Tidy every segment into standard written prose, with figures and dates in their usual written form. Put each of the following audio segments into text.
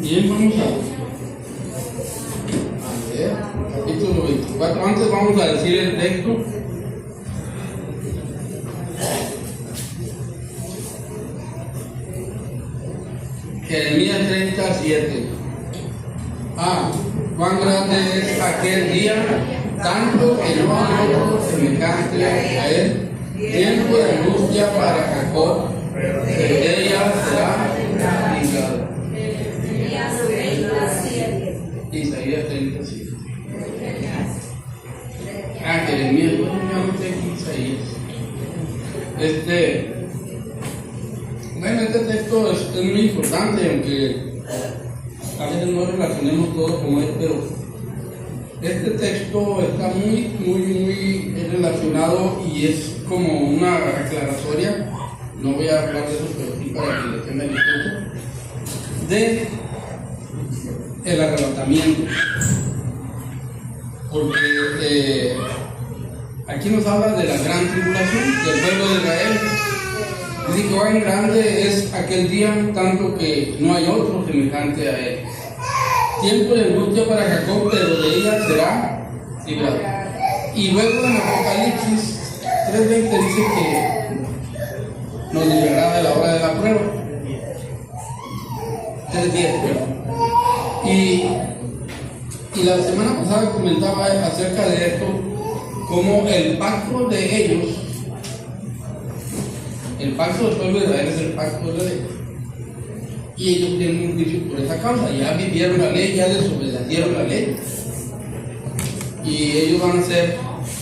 Bien, vamos a ver, capítulo 24. Antes vamos a decir el texto. Jeremías 37. Cuán grande es aquel día, tanto que no hay otro semejante a él. Tiempo de angustia para Jacob, pero de ella será librado. Isaías 37. Jeremías, yo no sé Isaías. Bueno, este texto es muy importante, aunque a veces no relacionemos todo como es, pero este texto está muy relacionado y es como una aclaratoria. No voy a hablar de eso, pero sí para que le tengan el curso de el arrebatamiento, porque aquí nos habla de la gran tribulación del pueblo de Israel. Dice que cuán grande es aquel día, tanto que no hay otro semejante a él. Tiempo de angustia para Jacob, pero de ella será librado. Y luego en Apocalipsis 3:20 dice que nos librará de la hora de la prueba. 3:10, perdón. Y la semana pasada comentaba acerca de esto, como el pacto de ellos, el pacto del pueblo de Israel es el pacto de Dios. Y ellos tienen un juicio por esa causa. Ya vivieron la ley, ya desobedecieron la ley. Y ellos van a hacer,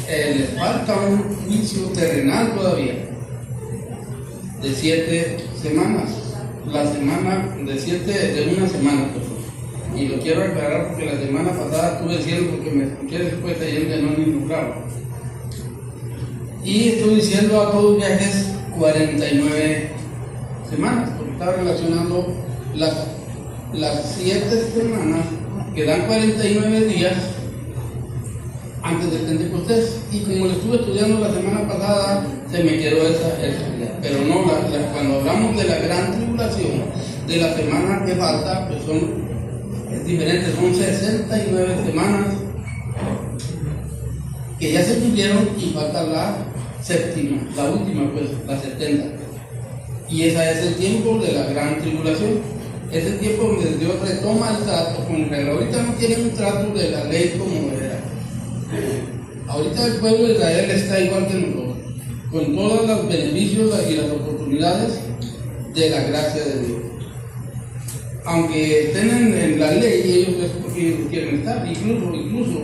les falta un juicio terrenal todavía, de 7 semanas. La semana de una semana, y lo quiero aclarar porque la semana pasada estuve diciendo, porque me escuché después ayer de Anónimo Bravo, y estoy diciendo a todos viajes 49 semanas, porque estaba relacionando las 7 semanas que dan 49 días antes del Pentecostés, y como lo estuve estudiando la semana pasada, se me quedó esa idea. Pero no, cuando hablamos de la gran tribulación, de la semana que falta, pues es diferente, son 69 semanas que ya se cumplieron y falta la séptima, la última, pues la 70. Y ese es el tiempo de la gran tribulación. Es el tiempo donde Dios retoma el trato con Israel. Ahorita no tienen un trato de la ley como era. Ahorita el pueblo de Israel está igual que nosotros, con todos los beneficios y las oportunidades de la gracia de Dios. Aunque estén en la ley, ellos es porque ellos quieren estar. Incluso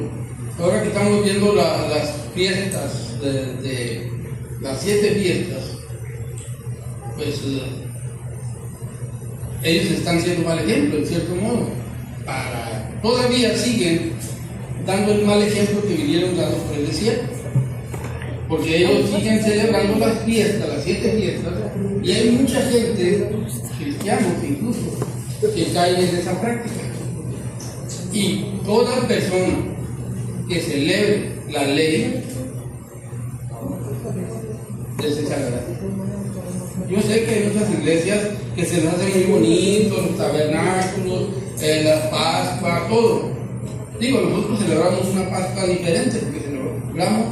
ahora que estamos viendo las fiestas, de las 7 fiestas, pues ellos están siendo mal ejemplo, en cierto modo. Todavía siguen dando el mal ejemplo que vinieron dando por el desierto, porque ellos siguen celebrando las fiestas, las 7 fiestas, y hay mucha gente, cristianos incluso, que caen en esa práctica. Y toda persona que celebre la ley es exagerada. Yo sé que hay muchas iglesias que se nos hacen muy bonitos, los tabernáculos, las Pascuas, todo. Digo, nosotros celebramos una Pascua diferente porque celebramos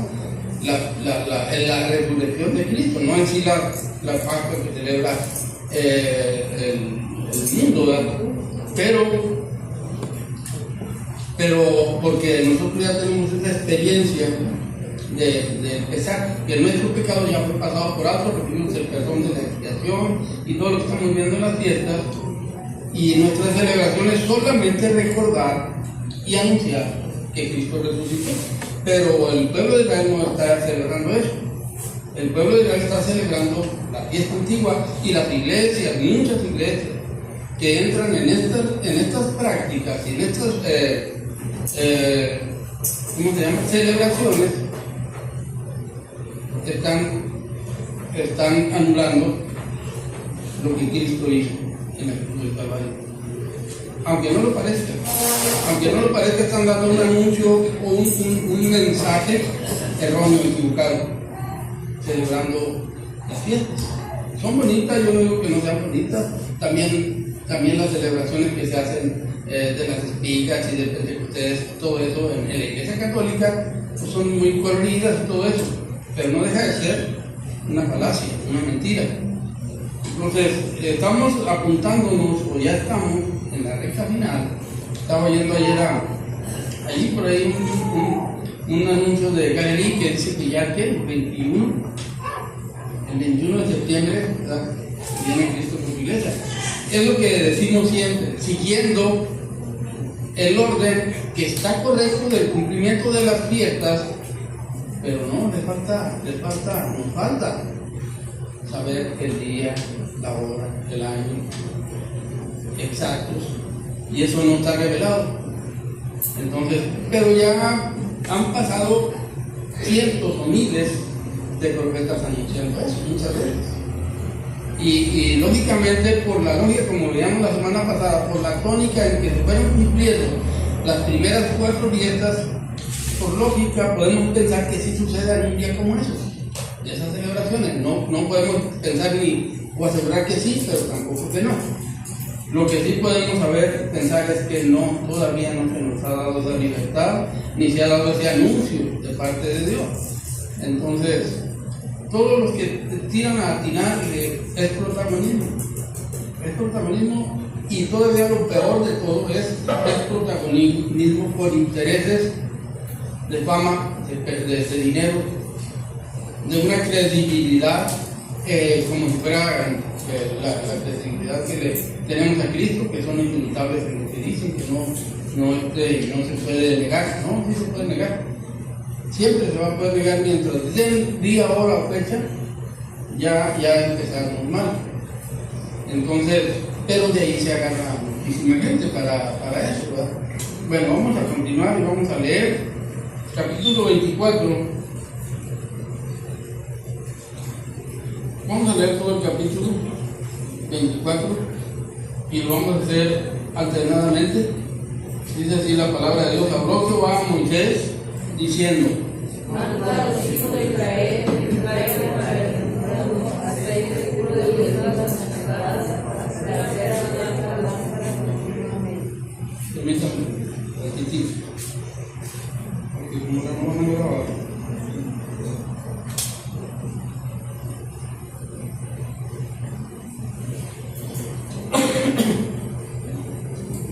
la resurrección de Cristo, no en sí la Pascua que celebra el mundo, ¿verdad? Pero porque nosotros ya tenemos esa experiencia de empezar, que nuestro pecado ya fue pasado por alto, recibimos el perdón de la expiación y todo lo que estamos viendo en las fiestas, y nuestra celebración es solamente recordar y anunciar que Cristo resucitó. Pero el pueblo de Israel no está celebrando eso, El pueblo de Israel está celebrando la fiesta antigua y las iglesias, muchas iglesias, que entran en estas prácticas y en estas ¿cómo se llama? Celebraciones, están anulando lo que Cristo hizo en la cruz del Calvario. Aunque no lo parezca, están dando un anuncio o un mensaje erróneo, equivocado, celebrando las fiestas. Son bonitas, yo no digo que no sean bonitas, también las celebraciones que se hacen de las espigas y de Pentecostés, todo eso en la Iglesia Católica, pues son muy coloridas y todo eso, pero no deja de ser una falacia, una mentira. Entonces, estamos apuntándonos, o ya estamos en la recta final. Estaba yendo ayer allí por ahí un anuncio de Galería que dice que ya que el 21 de septiembre, ¿verdad?, viene Cristo por su iglesia. Es lo que decimos siempre, siguiendo el orden que está correcto del cumplimiento de las fiestas, pero no, nos falta saber el día, la hora, el año exactos, y eso no está revelado. Entonces, pero ya han pasado cientos o miles de profetas anunciando eso muchas veces. Y lógicamente, por la lógica, como veíamos la semana pasada, por la tónica en que se fueron cumpliendo las primeras 4 fiestas, por lógica podemos pensar que sí suceda en un día como esos, de esas celebraciones. No podemos pensar o asegurar que sí, pero tampoco que no. Lo que sí podemos pensar es que todavía no se nos ha dado esa libertad, ni se ha dado ese anuncio de parte de Dios. Entonces, todos los que tiran a atinar es protagonismo, y todavía lo peor de todo es protagonismo por intereses de fama, de dinero, de una credibilidad, como si fuera la credibilidad que le tenemos a Cristo, que son indubitables en lo que dicen, que no se puede negar. No, sí se puede negar. Siempre se va a poder negar mientras den día, hora o fecha, ya empezamos mal. Entonces, pero de ahí se agarra muchísima gente para eso, ¿verdad? Bueno, vamos a continuar y vamos a leer capítulo 24. Vamos a leer todo el capítulo 24 y lo vamos a hacer alternadamente. Dice así la palabra de Dios: habló Jehová a Moisés diciendo: manda a los hijos de Israel para el aceite puro de hierbas sagradas para hacer la lámpara. Permítame repetir, porque como no van a grabar.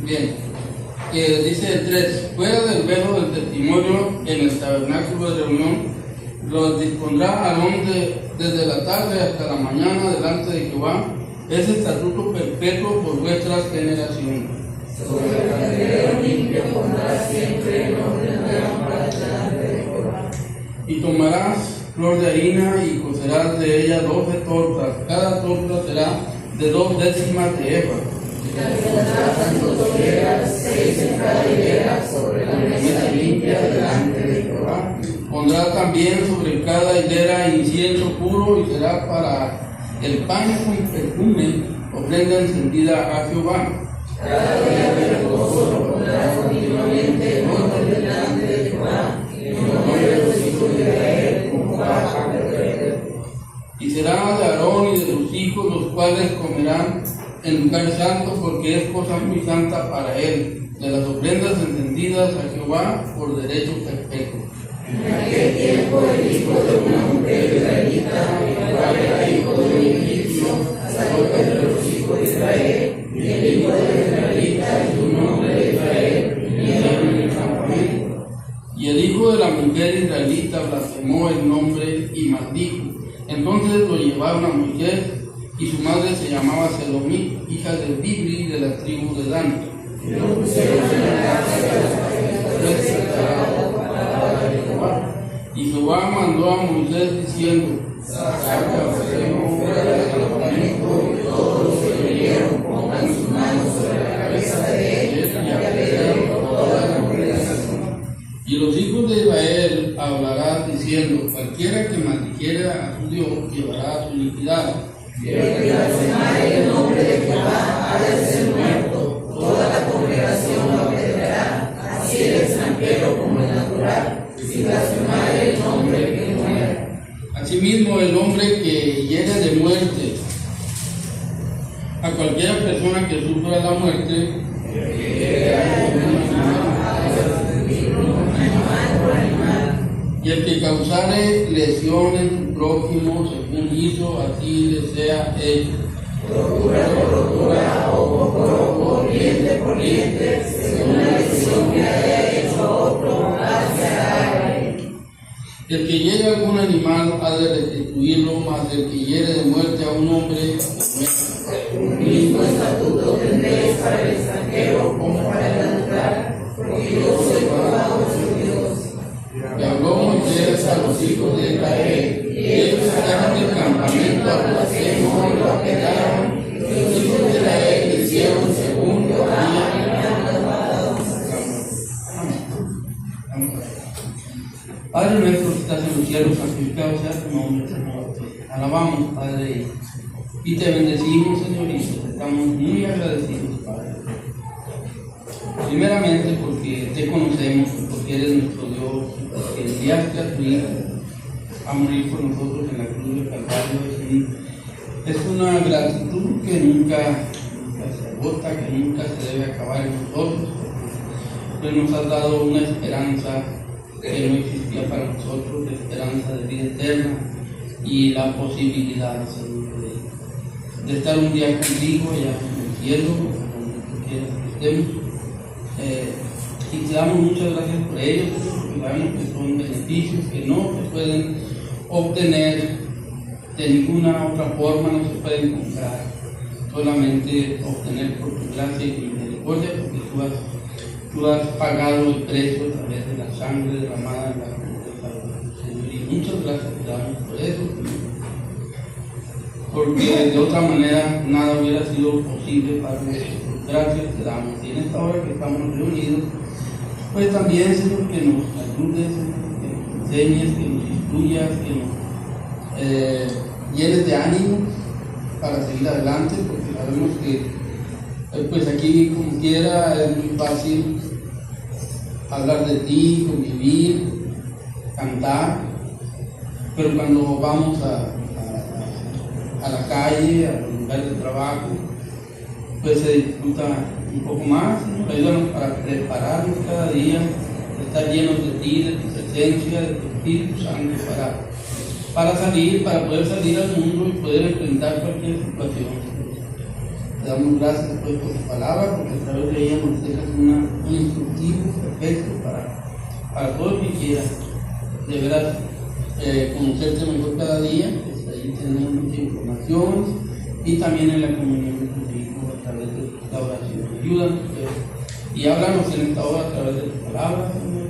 Bien, dice el 3: fuera del velo del testimonio en el tabernáculo de reunión, los dispondrá Aarón desde la tarde hasta la mañana delante de Jehová. Es estatuto perpetuo por vuestras generaciones. Sobre el candelero limpio pondrás siempre el nombre de la lámpara delante de Jehová. Y tomarás flor de harina y cocerás de ella 12 tortas. Cada torta será de 2 décimas de eva. Alcanzarás en tus hogueras 6 en cada hilera sobre la mesa limpia delante de Jehová. Pondrá también sobre cada hilera incienso puro y será para el pan con perfume, ofrenda encendida a Jehová. Cada día de reposo lo pondrás continuamente en orden delante de Jehová, en nombre de los hijos de Israel, como Pascua perpetua. Y será de Aarón y de sus hijos, los cuales comerán en lugar santo, porque es cosa muy santa para él, de las ofrendas encendidas a Jehová por derecho perpetuo. En aquel tiempo el hijo de una mujer israelita, el cual era hijo de un egipcio, salió entre los hijos de Israel, y el hijo de la israelita y un hombre de Israel vinieron en el campamento. Y el hijo de la mujer israelita blasfemó el nombre y maldijo. Entonces lo llevaron a Moisés, y su madre se llamaba Selomí, hija de Dibri, de la tribu de Dan. Y lo pusieron en la casa de los sacerdotes sagrados para la palabra de Jehová. Y Jehová mandó a Moisés diciendo: saca a José fuera del campamento, y todos los que leyeron pongan sus manos sobre la cabeza de él y apedreen por toda la congregación. Y los hijos de Israel hablarán diciendo: cualquiera que maldijere a su Dios llevará su iniquidad. Y el que blasfemare el nombre de Jehová ha de ser muerto. Toda la congregación lo apedreará, así el extranjero como el natural, si blasfemare el nombre que muera. Asimismo, el hombre que hiere de muerte a cualquiera persona que sufra la muerte, y el que causare lesión en su prójimo, según hizo, así le sea hecho. Rotura por rotura, ojo por ojo, diente por diente, según la lesión que haya hecho a otro, hacia a él. El que hiere a algún animal ha de restituirlo, mas el que hiere de muerte a un hombre, Un mismo estatuto tendréis para el extranjero como para el natural, porque yo soy Jehová vuestro Dios. y habló Moisés a los hijos de Israel, y ellos sacaron del campamento al blasfemo y lo apedrearon, y los hijos de Israel hicieron según Jehová. Padre nuestro que estás en los cielos, santificado sea tu nombre, Señor. Te alabamos, Padre, y te bendecimos, Señorito. Estamos muy agradecidos, Padre. Primeramente porque te conocemos, porque eres nuestro Dios, porque enviaste a tu Hijo a morir por nosotros en la cruz del Calvario. Es una gratitud que nunca se agota, que nunca se debe acabar en nosotros, porque nos has dado una esperanza que no existía para nosotros, la esperanza de vida eterna y la posibilidad, Señor, de estar un día contigo allá en el cielo, donde tú quieras que estemos. Y te damos muchas gracias por ello, porque sabemos que son beneficios que no se pueden obtener de ninguna otra forma, no se pueden comprar, solamente obtener por tu gracia y misericordia, porque tú has pagado el precio a través de la sangre derramada en la cruz del Calvario, Señor. Y muchas gracias te damos por eso, Señor, porque de otra manera nada hubiera sido posible para nosotros. Gracias te damos. Y en esta hora que estamos reunidos, pues también, Señor, que nos ayudes, que nos enseñes, que nos instruyas, que nos llenes de ánimo para seguir adelante, porque sabemos que pues aquí como quiera es muy fácil hablar de ti, convivir, cantar, pero cuando vamos a la calle, a los lugares de trabajo, pues se disfruta un poco más, ¿no? Ayúdanos para prepararnos cada día, estar llenos de ti, de tu presencia, de tu Espíritu Santo, para salir, para poder salir al mundo y poder enfrentar cualquier situación. Te damos gracias después por tu palabra, porque a través de ella nos dejas un instructivo perfecto para todo el que quiera de veras conocerte mejor cada día. Pues ahí tenemos mucha información y también en la comunión de tu Hijo a través de esta oración. Ayúdanos y háblanos en esta hora a través de tu palabra, Señor.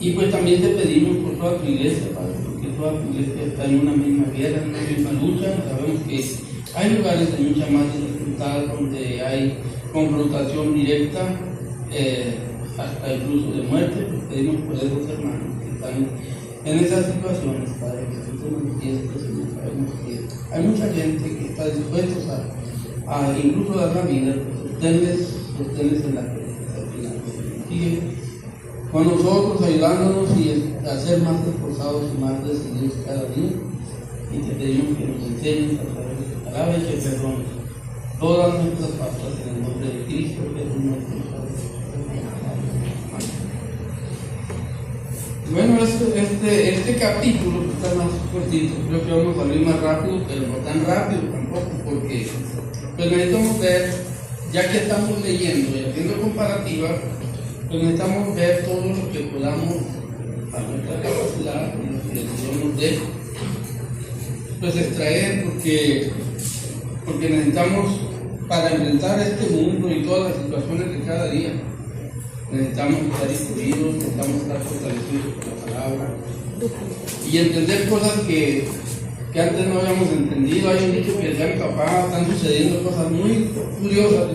Y pues también te pedimos por toda tu iglesia, Padre, porque toda tu iglesia está en una misma guerra, en una misma lucha. Sabemos que hay lugares de mucha más dificultad donde hay confrontación directa, hasta incluso de muerte. Pues pedimos por esos hermanos que están en esas situaciones, Padre, que tú te manifiestes, Señor. Sabemos que hay mucha gente que está dispuesta a incluso dar la vida, pues sostenerles en la fe al final. Sigue con nosotros, ayudándonos y a ser más esforzados y más decididos cada día. Y te pedimos que nos enseñes a través de tu palabra y que perdones todas nuestras faltas en el nombre de Cristo, que es nuestro Salvador. Bueno, este capítulo que está más cortito, creo que vamos a salir más rápido, pero no tan rápido tampoco, porque pues necesitamos ver, ya que estamos leyendo y haciendo comparativas, pues necesitamos ver todo lo que podamos a nuestra capacidad y lo que Dios nos dé, pues extraer, porque necesitamos, para enfrentar este mundo y todas las situaciones de cada día, necesitamos estar instruidos, necesitamos estar fortalecidos por la palabra, y entender cosas que antes no habíamos entendido. Hay un dicho que decía mi papá, están sucediendo cosas muy curiosas.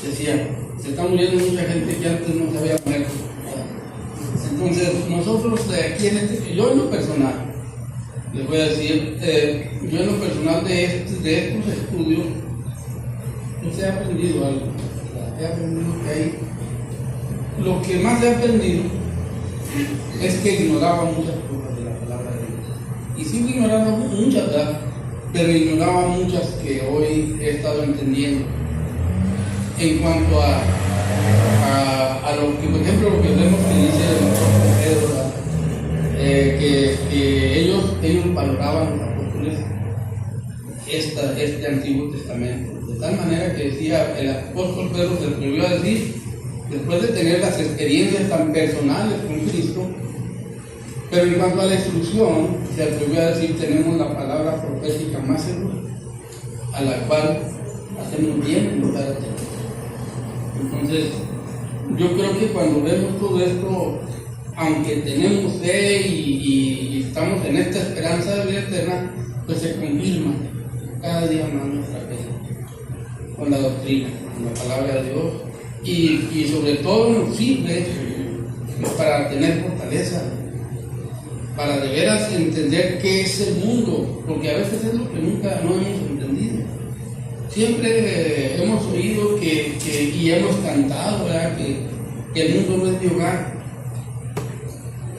Decía, se está muriendo mucha gente que antes no se había muerto. Entonces, nosotros aquí yo en lo personal, les voy a decir, yo en lo personal de estos estudios, pues he aprendido algo. He aprendido que hay, lo que más he aprendido es que ignoraba muchas cosas de la palabra de Dios. Y sigo ignorando muchas, ¿verdad? Pero ignoraba muchas que hoy he estado entendiendo. En cuanto a lo que, por ejemplo, lo que vemos que dice el apóstol Pedro, que ellos valoraban los apóstoles este Antiguo Testamento, de tal manera que decía el apóstol Pedro, se atrevió a decir, después de tener las experiencias tan personales con Cristo, pero en cuanto a la instrucción, se atrevió a decir, tenemos la palabra profética más segura, a la cual hacemos bien en estar atentos. Entonces, yo creo que cuando vemos todo esto, aunque tenemos fe y estamos en esta esperanza de vida eterna, pues se confirma cada día más nuestra fe con la doctrina, con la palabra de Dios, y sobre todo nos sirve para tener fortaleza, para de veras entender qué es el mundo, porque a veces es lo que nunca no hemos entendido. Siempre hemos oído y hemos cantado, ¿verdad? Que el mundo no es mi hogar.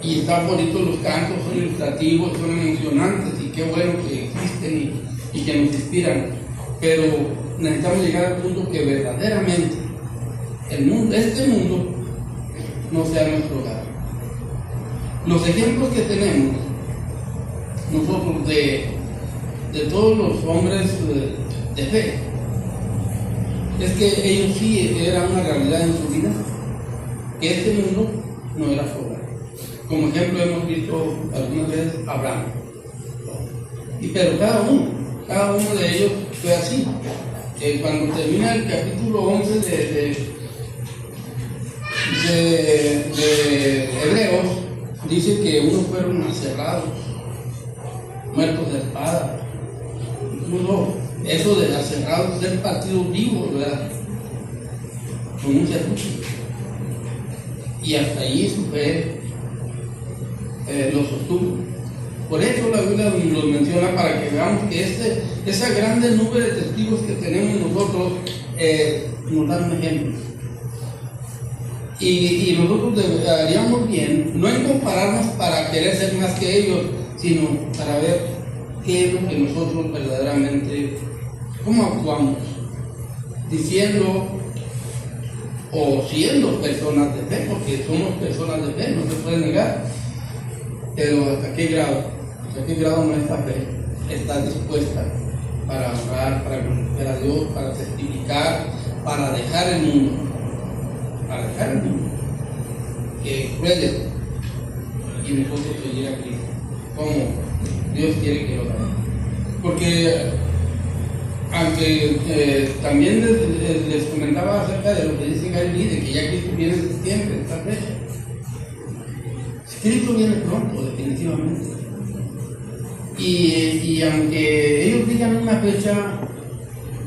Y están bonitos los cantos, son ilustrativos, son emocionantes y qué bueno que existen y que nos inspiran. Pero necesitamos llegar al punto que verdaderamente este mundo no sea nuestro hogar. Los ejemplos que tenemos nosotros de todos los hombres de fe, es que ellos sí era una realidad en su vida, que este mundo no era su hogar. Como ejemplo hemos visto algunas veces Abraham, pero cada uno de ellos fue así. Cuando termina el capítulo 11 de Hebreos, dice que unos fueron aserrados, muertos de espada. Incluso eso de aserrados, ser partidos vivos, ¿verdad? Con mucha lucha. Y hasta allí su fe lo sostuvo. Por eso la Biblia nos menciona, para que veamos que esa grande nube de testigos que tenemos nosotros nos dan un ejemplo. Y nosotros haríamos bien, no en compararnos para querer ser más que ellos, sino para ver qué es lo que nosotros verdaderamente, cómo actuamos, diciendo o siendo personas de fe, porque somos personas de fe, no se puede negar. Pero ¿hasta qué grado nuestra fe está dispuesta para honrar, para glorificar a Dios, para testificar, para dejar el mundo? Que puede y nosotros seguir a Cristo como Dios quiere que lo hagamos. Porque aunque también les comentaba acerca de lo que dice Gary, de que ya Cristo viene en septiembre, esta fecha. Cristo viene pronto, definitivamente. Y aunque ellos digan una fecha,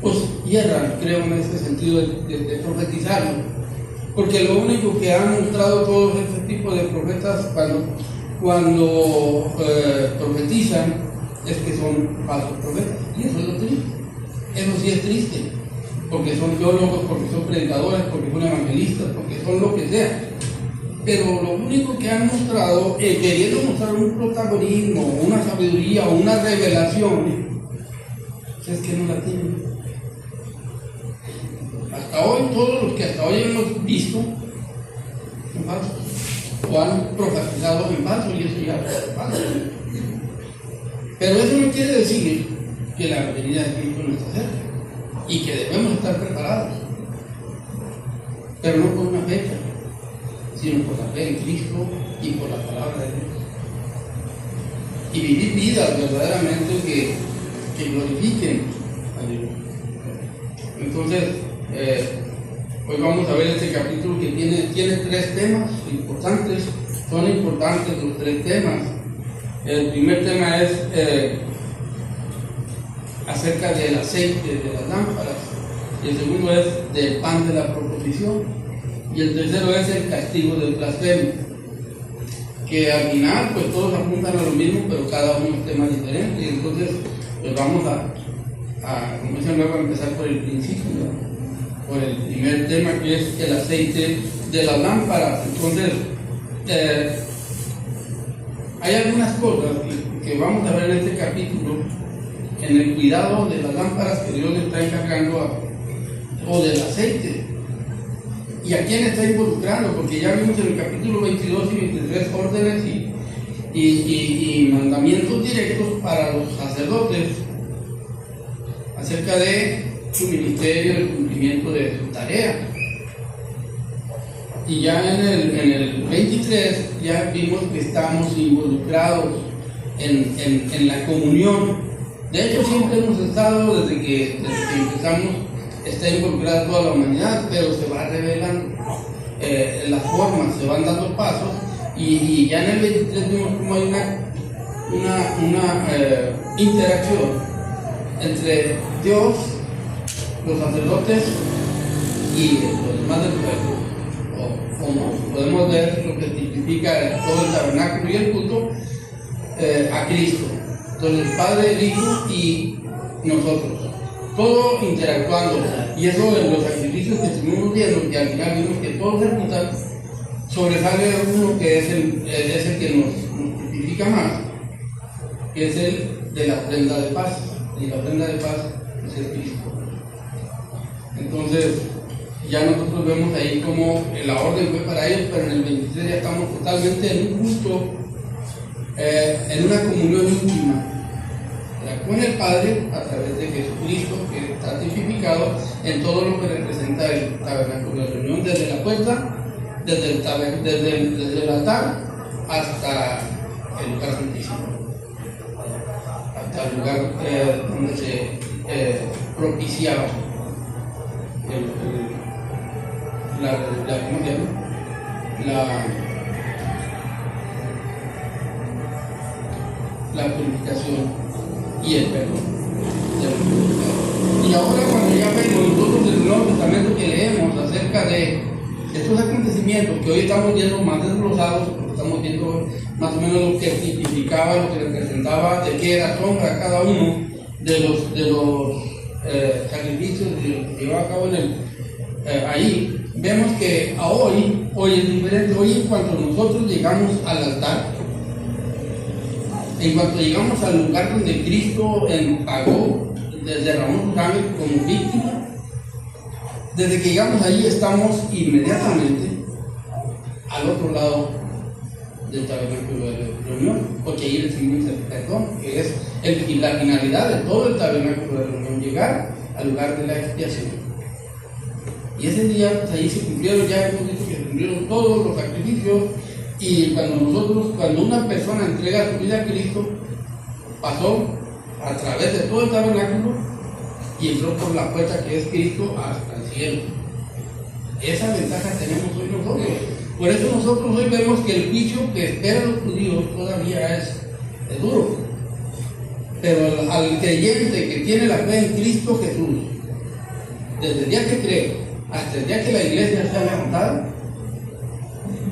pues hierran, creo, en ese sentido de profetizarlo. Porque lo único que han mostrado todos este tipo de profetas cuando profetizan es que son falsos profetas. Y eso es lo triste. Eso sí es triste. Porque son teólogos, porque son predicadores, porque son evangelistas, porque son lo que sea. Pero lo único que han mostrado, queriendo mostrar un protagonismo, una sabiduría o una revelación, es que no la tienen. Hasta hoy, todos los que hasta hoy hemos visto son falsos, o han profetizado en falso, y eso ya es falso. Pero eso no quiere decir que la venida de Cristo no está cerca y que debemos estar preparados, pero no por una fecha, sino por la fe en Cristo y por la palabra de Dios. Y vivir vidas verdaderamente que glorifiquen a Dios. Entonces, hoy vamos a ver este capítulo que tiene 3 temas importantes. Son importantes los tres temas. El primer tema es acerca del aceite de las lámparas, y el segundo es del pan de la proposición, y el tercero es el castigo del blasfemo, que al final pues todos apuntan a lo mismo, pero cada uno es tema diferente. Y entonces pues vamos como dicen luego, a empezar por el principio, ¿no? Por el primer tema, que es el aceite de las lámparas. Entonces hay algunas cosas que vamos a ver en este capítulo, en el cuidado de las lámparas que Dios le está encargando o del aceite, y a quién está involucrando, porque ya vimos en el capítulo 22 y 23 órdenes y mandamientos directos para los sacerdotes acerca de su ministerio, el cumplimiento de su tarea. Y ya en el 23 ya vimos que estamos involucrados en la comunión. De hecho, siempre hemos estado, desde que empezamos, está involucrada toda la humanidad, pero se va revelando las formas, se van dando pasos, y ya en el 23 vimos como hay una interacción entre Dios, los sacerdotes y los demás del pueblo. O como podemos ver lo que tipifica todo el tabernáculo y el culto a Cristo. Entonces el Padre, el Hijo y nosotros, todo interactuando, y eso en los sacrificios que estuvimos viendo, que al final vimos que todos se juntan, sobresale uno que es el que nos tipifica más, que es el de la ofrenda de paz, y la ofrenda de paz es el Cristo. Entonces ya nosotros vemos ahí como la orden fue para ellos, pero en el 23 ya estamos totalmente en un culto, en una comunión íntima con el Padre a través de Jesucristo, que está tipificado en todo lo que representa el tabernáculo de reunión, desde la puerta, desde el altar hasta el lugar santísimo, hasta el lugar donde se propiciaba ¿cómo se llama? La purificación y el perdón de los pecados. Y ahora, cuando ya vemos nosotros del Nuevo Testamento que leemos acerca de estos acontecimientos que hoy estamos viendo más desglosados, porque estamos viendo más o menos lo que tipificaba, lo que representaba, de qué era sombra cada uno de los sacrificios que llevaba a cabo ahí, vemos que hoy es diferente. Hoy, en cuanto nosotros llegamos al altar, en cuanto llegamos al lugar donde Cristo pagó, derramó su sangre como víctima, desde que llegamos allí estamos inmediatamente al otro lado del tabernáculo de reunión, porque ahí recibimos el perdón, que es la finalidad de todo el tabernáculo de reunión, llegar al lugar de la expiación. Y ese día, pues, ahí se cumplieron, ya hemos dicho que se cumplieron todos los sacrificios. Y cuando una persona entrega su vida a Cristo, pasó a través de todo el tabernáculo y entró por la puerta que es Cristo hasta el cielo. Esa ventaja tenemos hoy nosotros. Por eso nosotros hoy vemos que el juicio que espera a los judíos todavía es duro. Pero al creyente que tiene la fe en Cristo Jesús, desde el día que cree hasta el día que la iglesia está levantada,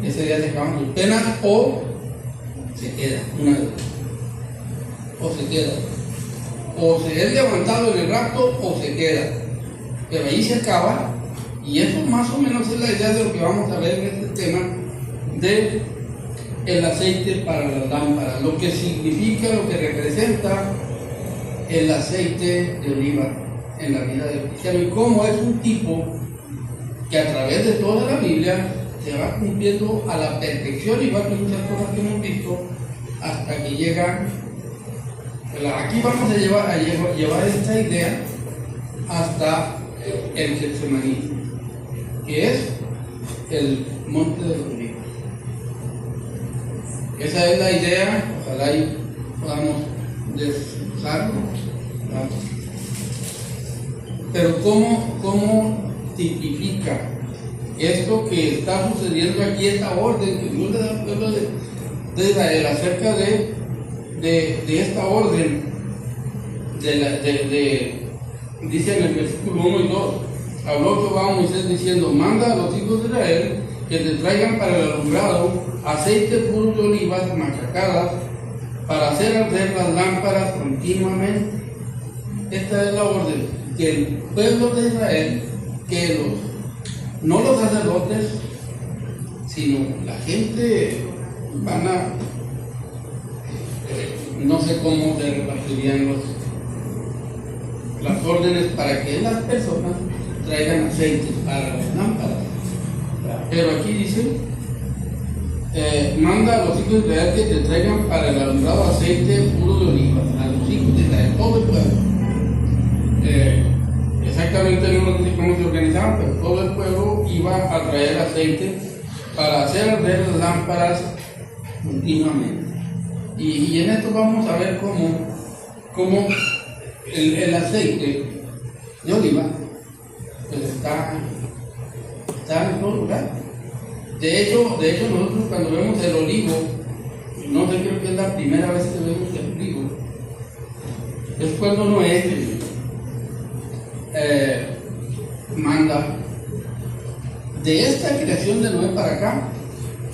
ese día se acaban sus penas o se queda, una de dos. O se queda. O se es levantado en el rapto o se queda. Pero ahí se acaba, y eso más o menos es la idea de lo que vamos a ver en este tema de el aceite para las lámparas, lo que significa, lo que representa el aceite de oliva en la vida del cristiano, y cómo es un tipo que a través de toda la Biblia se va cumpliendo a la perfección, igual que muchas cosas que hemos visto, hasta que llega. Aquí vamos a llevar esta idea hasta el Getsemaní, que es el monte de los olivos. Esa es la idea, ojalá y podamos desglosarlo. Pero ¿cómo tipifica esto que está sucediendo aquí, esta orden que Dios le da al pueblo de Israel acerca de esta orden, dice en el versículo 1 y 2, habló Jehová a Moisés diciendo, manda a los hijos de Israel que te traigan para el alumbrado aceite puro de olivas machacadas para hacer arder las lámparas continuamente. Esta es la orden que el pueblo de Israel, que no los sacerdotes, sino la gente van a, no sé cómo se repartirían las órdenes para que las personas traigan aceite para las lámparas. Pero aquí dice, manda a los hijos de Israel que te traigan para el alumbrado aceite puro de olivas, a los hijos de Israel, todo el pueblo. Exactamente no sé cómo se organizaban, pero todo el pueblo iba a traer aceite para hacer arder las lámparas continuamente. Y en esto vamos a ver cómo el aceite de oliva pues está en todo lugar. De hecho nosotros cuando vemos el olivo, no sé, creo que es la primera vez que vemos el olivo, es cuando Noé manda. De esta creación de Noé para acá,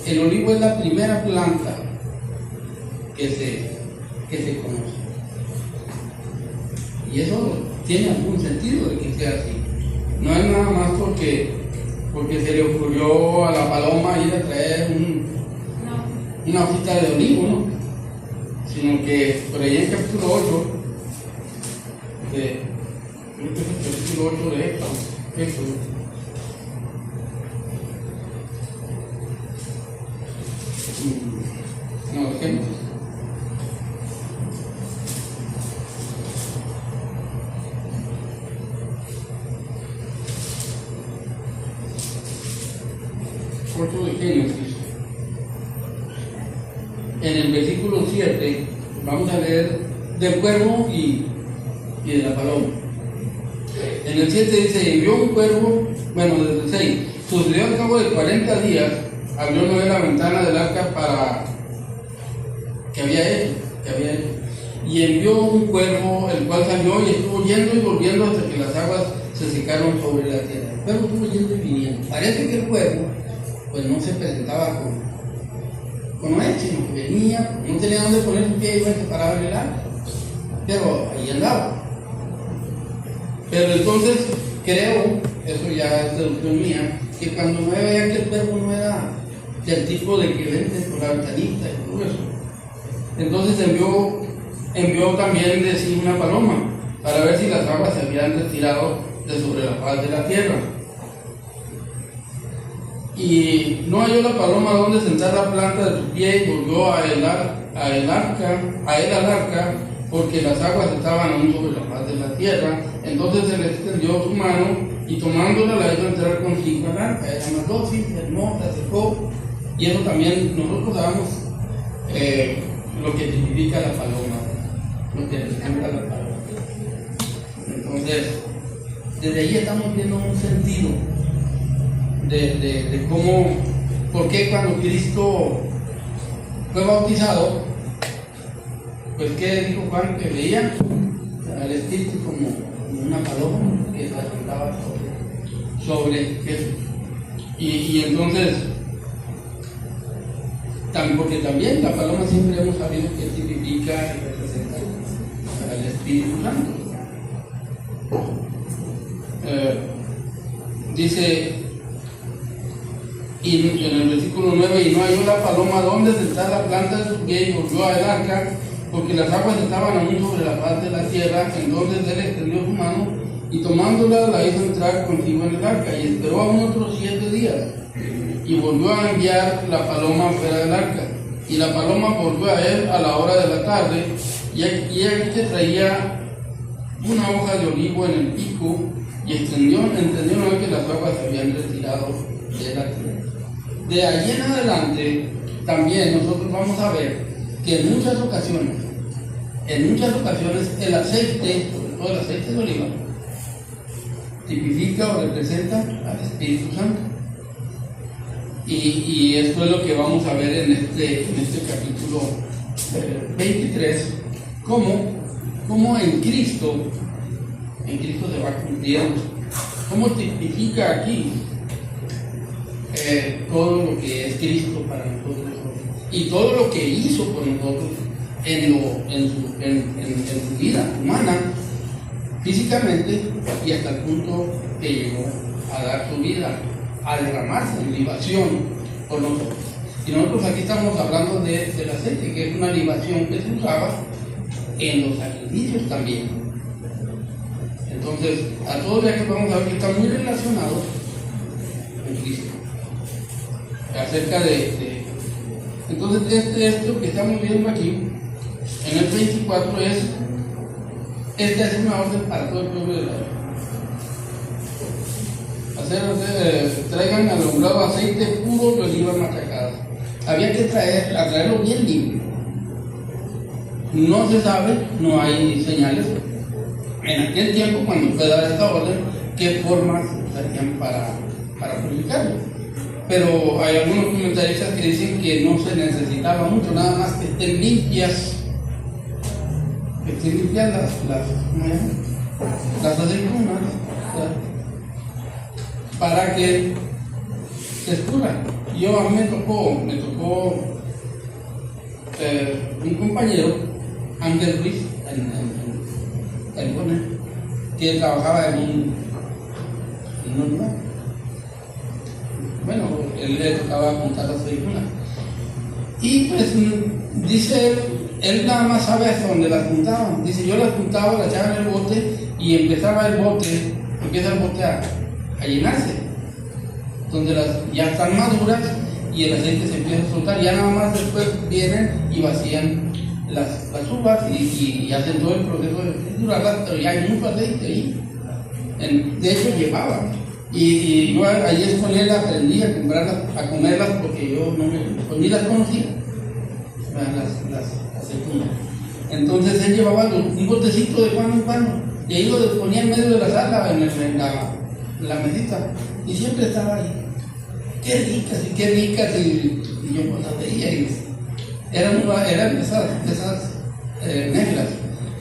el olivo es la primera planta que se conoce. Y eso tiene algún sentido de que sea así. No es nada más porque se le ocurrió a la paloma ir a traer una hojita de olivo, ¿no? Sino que por ahí en capítulo 8 de Éxodo, no, dejemos. Corto de Génesis, en el versículo 7, vamos a leer del cuervo y de la paloma. En el 7 dice, envió un cuervo, bueno, desde el 6, sucedió al cabo de 40 días, abrió Noé la ventana del arca para que había hecho, y envió un cuervo, el cual salió y estuvo yendo y volviendo hasta que las aguas se secaron sobre la tierra. El cuervo estuvo yendo y viniendo. Parece que el cuervo pues no se presentaba con Noé, sino que venía, no tenía dónde poner su pie y iba a separar el arca, pero ahí andaba. Pero entonces creo, eso ya es deducción mía, que cuando Noé veía que el cuervo no era del tipo de que vende por la ventanita y todo eso, entonces envió también de sí una paloma para ver si las aguas se habían retirado de sobre la faz de la tierra. Y no halló la paloma donde sentar la planta de su pie y volvió a él al arca, porque las aguas estaban aún sobre la faz de la tierra. Entonces se le extendió su mano y tomándola la hizo entrar consigo al arca. Era más dócil, hermosa, secó. Y eso también nosotros sabemos lo que significa la paloma, lo que representa la paloma. Entonces, desde ahí estamos viendo un sentido de cómo, por qué cuando Cristo fue bautizado, pues ¿qué dijo Juan? Que veía al Espíritu como una paloma que se asentaba sobre Jesús. Y entonces, porque también la paloma siempre hemos sabido que significa y representa al Espíritu Santo. Dice, y en el versículo 9, y no halló la paloma donde sentar la planta de su pie y volvió al arca, porque las aguas estaban aún sobre la faz de la tierra. Entonces él extendió su mano y tomándola la hizo entrar consigo en el arca, y esperó aún otros 7 días, y volvió a enviar la paloma fuera del arca. Y la paloma volvió a él a la hora de la tarde, y aquí que traía una hoja de olivo en el pico, y entendió que las aguas se habían retirado de la tierra. De allí en adelante, también nosotros vamos a ver que en muchas ocasiones el aceite, sobre todo el aceite de oliva, tipifica o representa al Espíritu Santo. Y esto es lo que vamos a ver en este capítulo 23, cómo en Cristo se va cumpliendo, cómo tipifica aquí todo lo que es Cristo para nosotros y todo lo que hizo por nosotros en su vida humana, físicamente, y hasta el punto que llegó a dar su vida, a derramarse en libación por nosotros. Y nosotros aquí estamos hablando del aceite, que es una libación que se usaba en los sacrificios también. Entonces, a todos ya que vamos a ver que están muy relacionados con Cristo. Acerca entonces, esto que estamos viendo aquí, en el 24 esta es una orden para todo el pueblo de Israel. Traigan alumbrado aceite puro de oliva machacada. Había que traerlo bien limpio. No se sabe, no hay señales en aquel tiempo, cuando fue dada esta orden, qué formas usarían para purificarlo. Pero hay algunos comentaristas que dicen que no se necesitaba mucho, nada más que estén limpias, las aceitunas, para que se escurran. A mí me tocó un compañero, Ángel Ruiz, en California, que trabajaba en un lugar. Bueno, él le tocaba apuntar las aceitunas. Y pues dice él nada más sabe hasta dónde las juntaban. Dice, yo las juntaba, las echaba en el bote y empieza el bote a llenarse. Donde ya están maduras y el aceite se empieza a soltar. Ya nada más después vienen y vacían las uvas y hacen todo el proceso de triturarlas, pero ya hay mucho aceite ahí. De hecho, llevaba. Y yo ahí con él aprendí a comprarlas, a comerlas, porque yo ni las conocía, las aceitunas. Entonces él llevaba un botecito de cuando en cuando, y ahí lo ponía en medio de la sala, en la mesita, y siempre estaba ahí. Qué ricas, y yo pues las veía, y eran esas negras,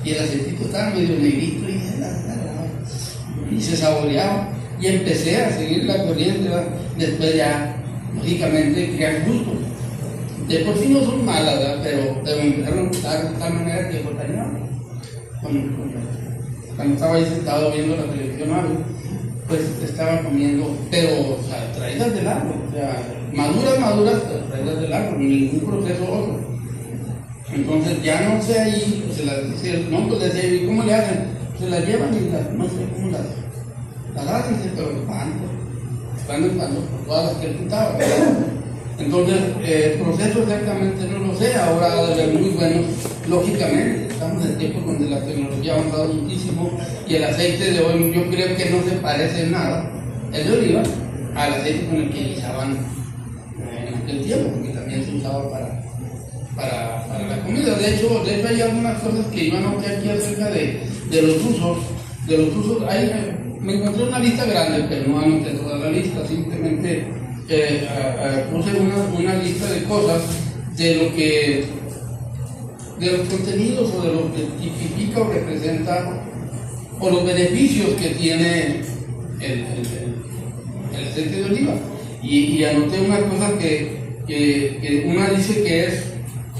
y el aceitito estaba medio negrito, y se saboreaba. Y empecé a seguir la corriente, después ya, lógicamente, crean gusto. De por sí no son malas, pero me empezaron a gustar de tal manera que cuando estaba ahí sentado viendo la televisión, pues estaba comiendo, pero o sea, traídas del árbol, o sea, maduras, pero traídas del árbol, ningún proceso otro. Entonces ya no sé ahí, pues se las dice, no, pues les decía, ¿y cómo le hacen? Se las llevan y no sé cómo las hacen, pero cuando por todas las que él juntaba. Entonces, el proceso exactamente no lo sé, ahora ha de ser muy bueno, lógicamente, estamos en tiempos donde la tecnología ha avanzado muchísimo y el aceite de hoy yo creo que no se parece en nada, el de oliva, al aceite con el que guisaban en aquel tiempo, porque también se usaba para la comida. De hecho hay algunas cosas que yo anoté aquí acerca de los usos. Me encontré una lista grande, pero no anoté toda la lista, simplemente puse una lista de cosas de los contenidos o de lo que tipifica o representa o los beneficios que tiene el aceite de oliva. Y anoté una cosa que una dice que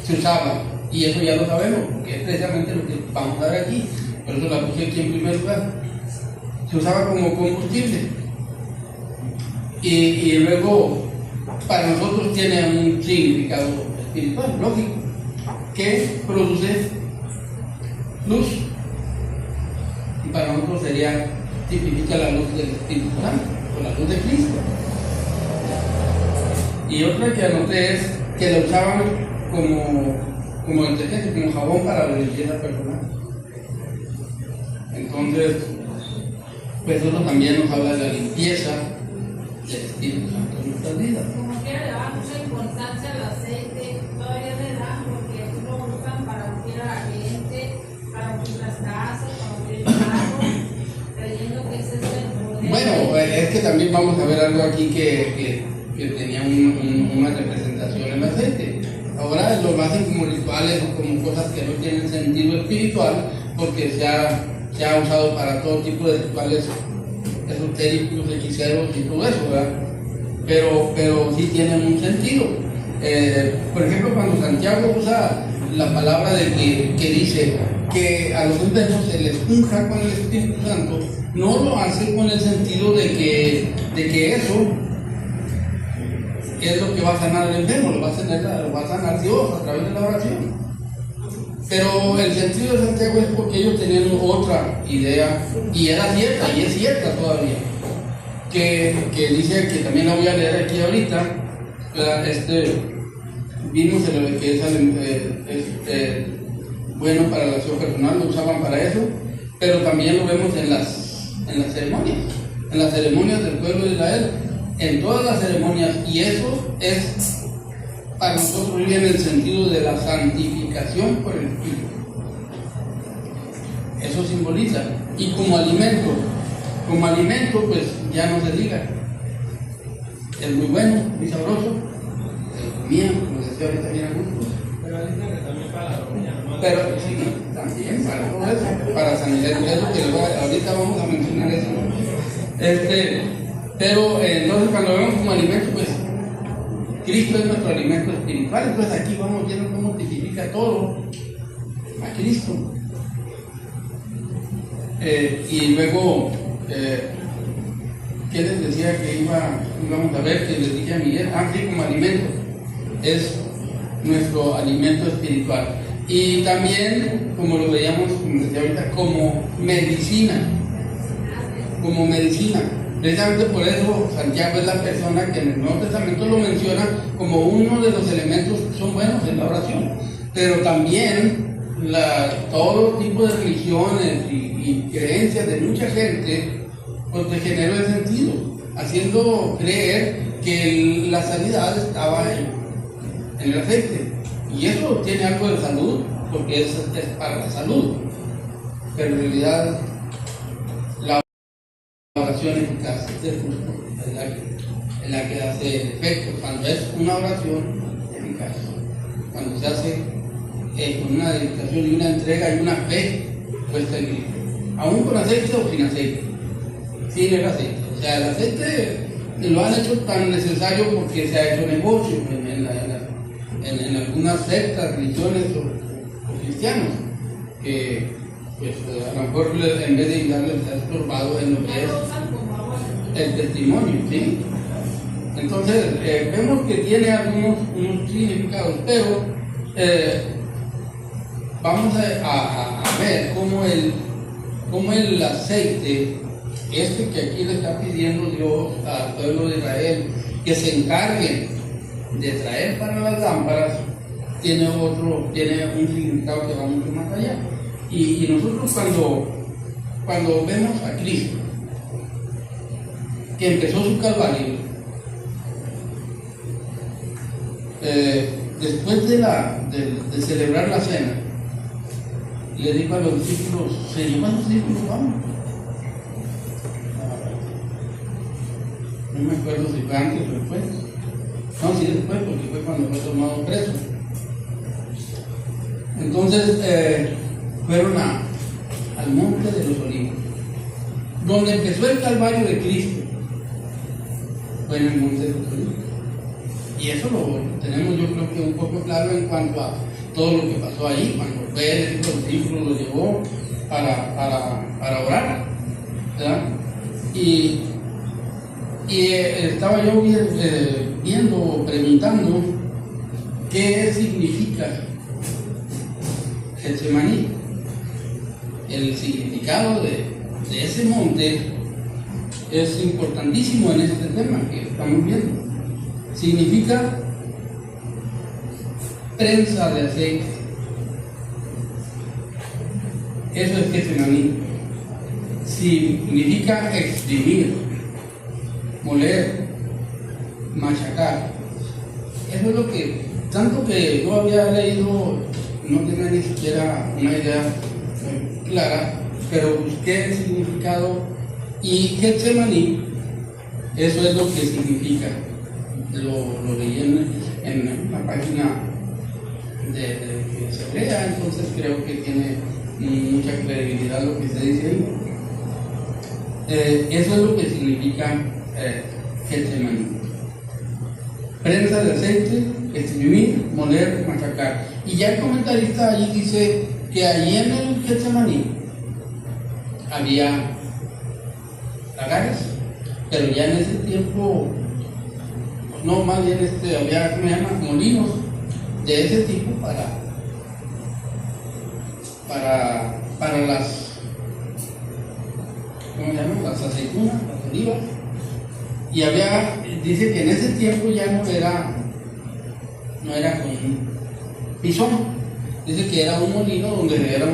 se usaba, y eso ya lo sabemos, porque es precisamente lo que vamos a ver aquí, por eso la puse aquí en primer lugar. Se usaba como combustible y luego para nosotros tiene un significado espiritual, lógico, que produce luz, y para nosotros tipifica la luz del Espíritu Santo, o la luz de Cristo. Y otra que anoté es que la usaban como detergente, como jabón para la limpieza personal. Entonces, pues eso también nos habla de la limpieza del Espíritu Santo en nuestras vidas. Como quiera, le da mucha importancia al aceite, todavía le da, porque lo usan para ungir a la gente, para ungir las casas, para ungir el carro, creyendo que ese es el poder. Bueno, es que también vamos a ver algo aquí que que tenía una representación en el aceite. Ahora lo hacen como rituales o como cosas que no tienen sentido espiritual, porque se ha usado para todo tipo de rituales esotéricos, hechiceros y todo eso, ¿verdad? Pero sí tienen un sentido. Por ejemplo, cuando Santiago usa la palabra de que dice que a los enfermos se les unja con el Espíritu Santo, no lo hace con el sentido de que eso es lo que va a sanar al enfermo, lo va a sanar Dios a través de la oración. Pero el sentido de Santiago es porque ellos tenían otra idea, y era cierta, y es cierta todavía, que dice, que también la voy a leer aquí ahorita, vimos en lo que es bueno para la acción personal, lo usaban para eso, pero también lo vemos en las ceremonias del pueblo de Israel, en todas las ceremonias, y eso es para nosotros bien el sentido de la santificación por el Espíritu. Eso simboliza. Y como alimento pues ya no se diga. Es muy bueno, muy sabroso. Se comía, como decía ahorita, bien a gusto. Pero sí, también para todo eso, para sanidad. Es lo que ahorita vamos a mencionar eso. Pero entonces cuando vemos como alimento, pues Cristo es nuestro alimento espiritual. Entonces aquí vamos viendo cómo tipifica todo a Cristo. Y luego, ¿qué les decía que íbamos a ver? Que les dije a Miguel, sí, como alimento, es nuestro alimento espiritual. Y también, como lo veíamos, como decía ahorita, como medicina. Precisamente por eso Santiago es la persona que en el Nuevo Testamento lo menciona como uno de los elementos que son buenos en la oración. Pero también todo tipo de religiones y creencias de mucha gente pues degeneró el sentido, haciendo creer que la sanidad estaba en el aceite. Y eso tiene algo de salud, porque es para la salud. Pero en realidad la oración eficaz es la que hace efecto, cuando es una oración eficaz, cuando se hace con una dedicación y una entrega y una fe puesta en Cristo, aún con aceite o sin aceite, sin el aceite. O sea, el aceite lo han hecho tan necesario porque se ha hecho negocio en algunas sectas, religiones o cristianos, que pues a lo mejor en vez de ayudarles está estorbado en lo que es el testimonio, ¿sí? Entonces vemos que tiene algunos significados, pero vamos a ver cómo el aceite, que aquí le está pidiendo Dios al pueblo de Israel, que se encargue de traer para las lámparas, tiene un significado que va mucho más allá. Y nosotros cuando vemos a Cristo, que empezó su calvario, después de celebrar la cena, le dijo a los discípulos, se llevó a los discípulos, vamos. No me acuerdo si fue antes o después. No, sí después, porque fue cuando fue tomado preso. Entonces fueron al monte de los Olivos, donde empezó el calvario de Cristo, fue en el monte de los Olivos. Y eso lo tenemos, yo creo que un poco claro en cuanto a todo lo que pasó ahí, cuando fue los discípulos lo llevó para orar, ¿verdad? Y estaba yo viendo, preguntando qué significa Getsemaní. El significado de ese monte es importantísimo en este tema que estamos viendo. Significa prensa de aceite. Eso es Getsemaní. Significa exprimir, moler, machacar. Eso es lo que, tanto que yo había leído, no tenía ni siquiera una idea clara, pero busqué el significado, y Getsemaní, eso es lo que significa. lo leí en una página de que se crea, entonces creo que tiene mucha credibilidad lo que está diciendo. Eso es lo que significa Getsemaní. Prensa de aceite, exprimir, moler, machacar. Y ya el comentarista allí dice que allí en el Getsemaní había lagares, pero ya en ese tiempo, no, más bien había, ¿cómo se llama? Molinos de ese tipo para las, ¿cómo se llaman? Las aceitunas, las olivas. Y dice que en ese tiempo ya no era con un pisón, dice que era un molino donde era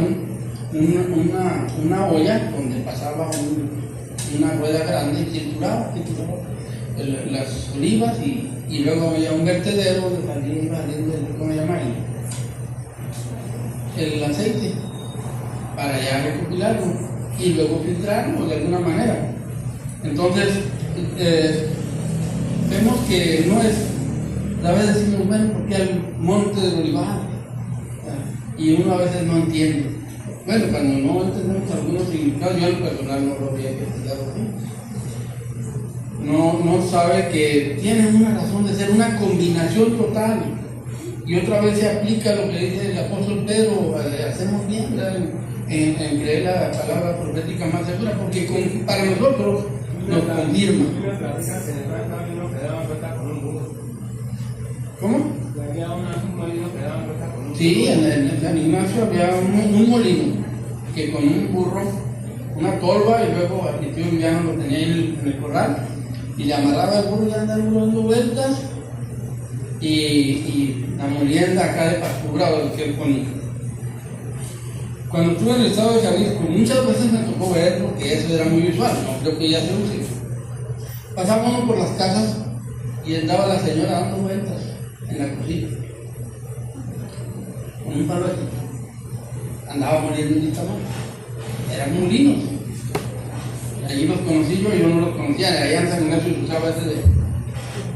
una olla donde pasaba una rueda grande y trituraba las olivas y luego había un vertedero donde salía saliendo ¿cómo se llama? El aceite para ya recopilarlo y luego filtrarlo de alguna manera. Entonces vemos que no es, a veces decimos, bueno, porque hay monte del olivar, y uno a veces no entiende. Bueno, cuando no entendemos algunos significados, yo en lo personal no lo había investigado así. No sabe que tiene una razón de ser, una combinación total. Y otra vez se aplica lo que dice el apóstol Pedro, hacemos bien, ¿verdad? En creer la palabra profética más segura, porque para nosotros nos confirma. ¿Cómo? Sí, en San Ignacio había un molino que con un burro, una tolva, y luego al tío Emiliano lo tenía en el corral y le amarraba el burro y andaba dando vueltas y la molienda acá de pastura o lo que él ponía. Cuando estuve en el estado de Jalisco, muchas veces me tocó ver, porque eso era muy usual, no creo que ya se use. Pasábamos por las casas y andaba la señora dando vueltas en la cocina con un palo aquí. Andaba moliendo un tamal. Eran molinos. Allí los conocí yo no los conocía. Allá en San Ignacio se usaba ese de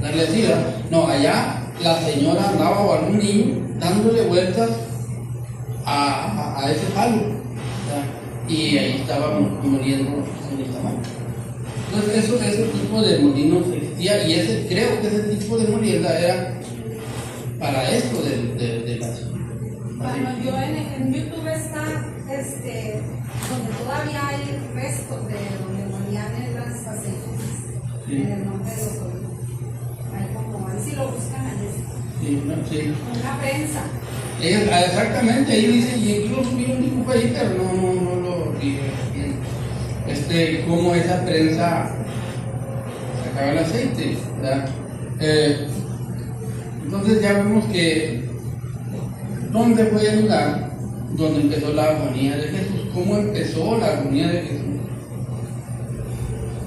darle sida. No, allá la señora andaba o algún niño dándole vueltas a ese palo, y ahí estaba moliendo el tamal. Entonces ese tipo de molinos existía, y creo que ese tipo de molienda era para esto de las... Bueno, yo en YouTube está donde todavía hay restos de donde molían en las aceitunas, sí, en el Monte de los Olivos. Ahí si lo buscan ahí. Sí. Una prensa. Exactamente, ahí dice, y incluso vi un dibujo ahí, pero no lo vi bien. Cómo esa prensa sacaba el aceite, ¿verdad? Entonces ya vemos que ¿dónde fue el lugar donde empezó la agonía de Jesús? ¿Cómo empezó la agonía de Jesús?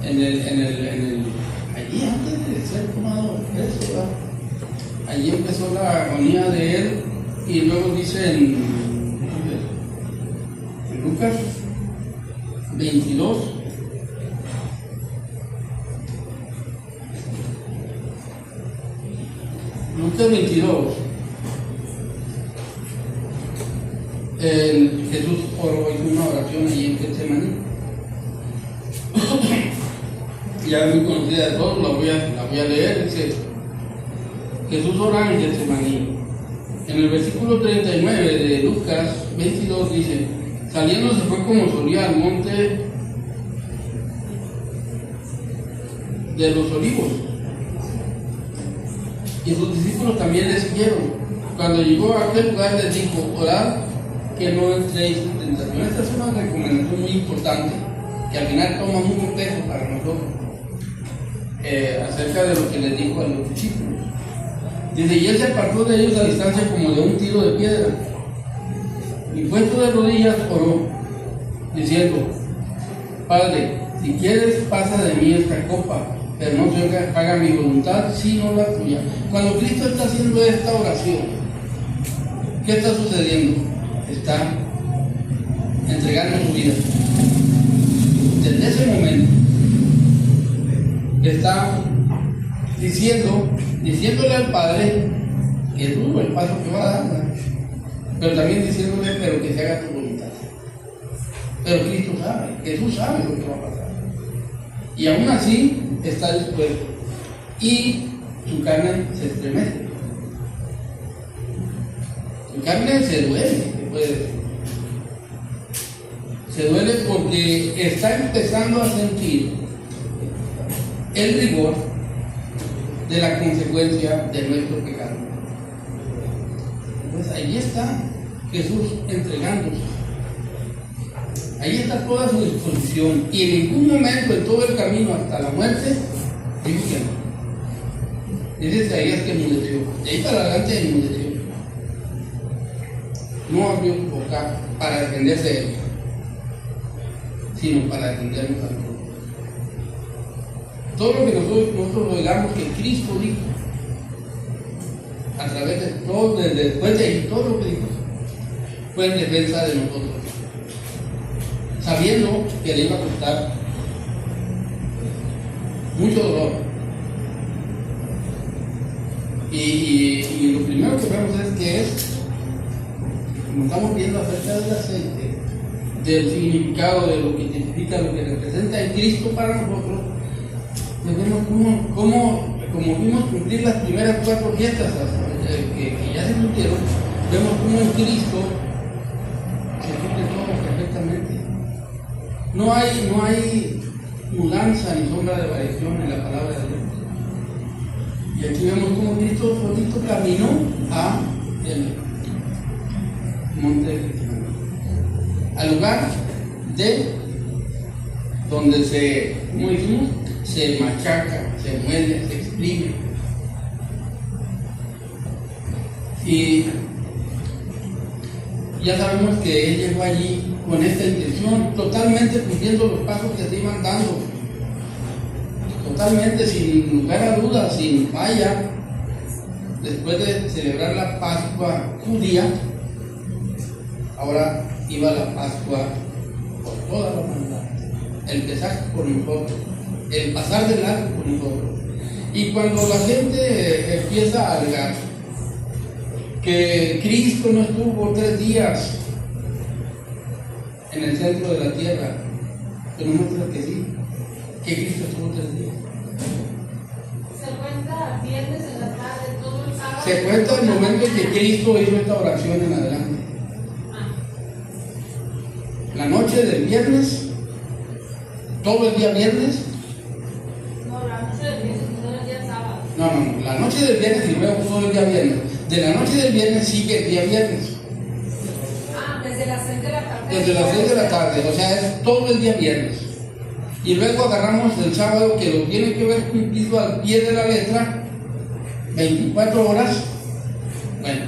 Allí antes de ser tomado preso, ¿verdad? Allí empezó la agonía de él, y luego dice en Lucas 22. Lucas 22. Jesús oró, hizo una oración allí en Getsemaní. Ya muy conocida de todos, la voy a leer. Dice: Jesús ora en Getsemaní. En el versículo 39 de Lucas 22 dice: saliendo se fue como solía al monte de los olivos, y sus discípulos también le siguieron. Cuando llegó a aquel lugar les dijo: orad que no entréis en tentación. Esta es una recomendación muy importante que al final toma mucho peso para nosotros, acerca de lo que les dijo a los discípulos. Dice: y él se apartó de ellos a distancia como de un tiro de piedra, y puesto de rodillas oró, diciendo: Padre, si quieres, pasa de mí esta copa, pero no se haga mi voluntad sino la tuya. Cuando Cristo está haciendo esta oración, ¿qué está sucediendo? Está entregando su vida. Desde ese momento está diciéndole al Padre que es duro el paso que va a dar, ¿verdad? Pero también diciéndole, pero que se haga tu voluntad. Pero Cristo sabe, Jesús sabe lo que va a pasar. Y aún así está dispuesto. Y su carne se estremece. Su carne se duele, se puede decir. Se duele porque está empezando a sentir el rigor de la consecuencia de nuestro pecado. Entonces ahí está Jesús entregándose. Ahí está toda su disposición. Y en ningún momento en todo el camino hasta la muerte dijo que no. Dice Isaías que enmudeció. De ahí para adelante enmudeció. No abrió su boca para defenderse de él, sino para defendernos a nosotros. Todo lo que nosotros oigamos que Cristo dijo, a través de todo, después de ahí, todo lo que dijo, fue en defensa de nosotros, sabiendo que le iba a costar mucho dolor. Y lo primero que vemos es que como estamos viendo acerca del aceite, del significado de lo que significa, lo que representa el Cristo para nosotros, pues vemos como vimos cumplir las primeras 4 fiestas que ya se cumplieron, vemos cómo en Cristo se cumple todo perfectamente. No hay mudanza ni sombra de variación en la palabra de Dios. Y aquí vemos cómo Cristo solito caminó a el monte de Getsemaní, al lugar de donde como dijimos, se machaca, se muele, se exprime. Y ya sabemos que él llegó allí con esta intención, totalmente cumpliendo los pasos que se iban dando, totalmente, sin lugar a dudas, sin falla. Después de celebrar la Pascua judía, ahora iba la Pascua por toda la humanidad, el pesaje por nosotros, el pasar del arco por nosotros. Y cuando la gente empieza a alegar que Cristo no estuvo 3 días en el centro de la tierra, pero muestra que sí, que Cristo estuvo 3 días. Se cuenta viernes en la tarde, todo el sábado. Se cuenta el momento en que Cristo hizo esta oración en adelante. La noche del viernes, todo el día viernes. No, la noche del viernes, todo el día sábado. No, la noche del viernes y luego todo el día viernes. De la noche del viernes sigue el día viernes. Desde las 6 de la tarde. Desde las 6 de la tarde, o sea, es todo el día viernes. Y luego agarramos el sábado, que lo tiene que ver cumplido al pie de la letra, 24 horas. Bueno,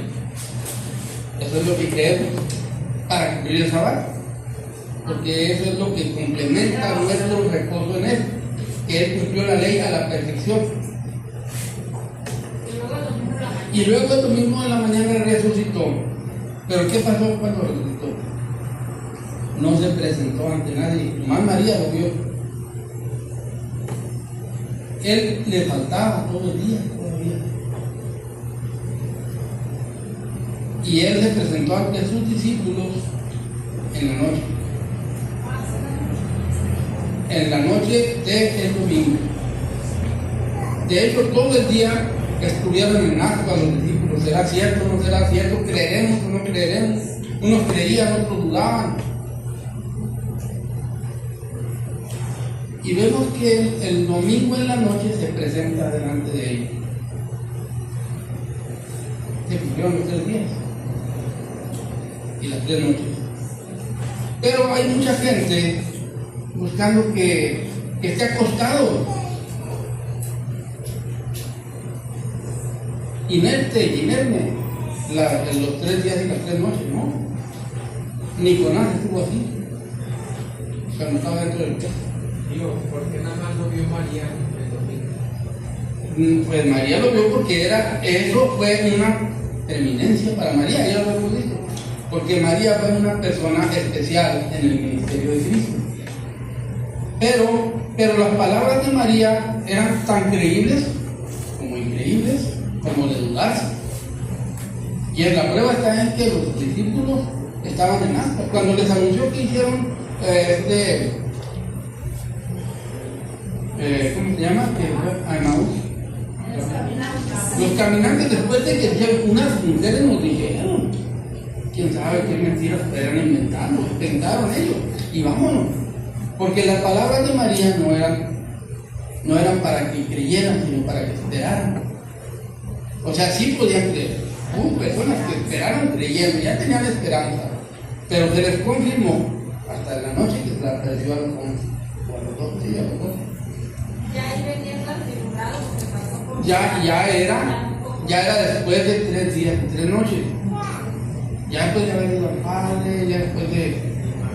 eso es lo que creemos para cumplir el sábado, porque eso es lo que complementa nuestro reposo en él, que él cumplió la ley a la perfección. Y luego el domingo de la mañana resucitó. Pero ¿qué pasó cuando resucitó? No se presentó ante nadie, nomás María lo vio. Él le faltaba todo el día todavía. Y él se presentó ante sus discípulos en la noche. En la noche del domingo. De hecho, todo el día estuvieron en asco a los discípulos. ¿Será cierto o no será cierto? ¿Creeremos o no creeremos? Unos creían, otros dudaban. Y vemos que el domingo en la noche se presenta delante de ellos. Se cumplieron los 3 días y las 3 noches. Pero hay mucha gente buscando que esté acostado, inerte y inerme los 3 días y las 3 noches, ¿no? Nicolás estuvo así cuando estaba dentro del pecho. Digo, ¿por qué nada más lo vio María el domingo? Pues María lo vio porque eso fue una eminencia para María, ya lo hemos dicho, porque María fue una persona especial en el ministerio de Cristo. Pero las palabras de María eran tan creíbles creíbles como de dudarse. Y en la prueba está en que los discípulos estaban en ascuas. Cuando les anunció que hicieron ¿cómo se llama? Emaús. Los caminantes, después de que unas mujeres nos dijeron, quién sabe qué mentiras eran inventando, inventaron ellos, y vámonos. Porque las palabras de María no eran para que creyeran, sino para que esperaran. O sea, sí podían creer. Hubo personas que esperaron creyendo, ya tenían esperanza, pero se les confirmó hasta la noche que se le apareció a los 11, o a los 12, y a los 12. Ya ahí venían las tribuladas, porque pasó por... Ya era después de 3 días, 3 noches. Ya después de haber ido al Padre, ya después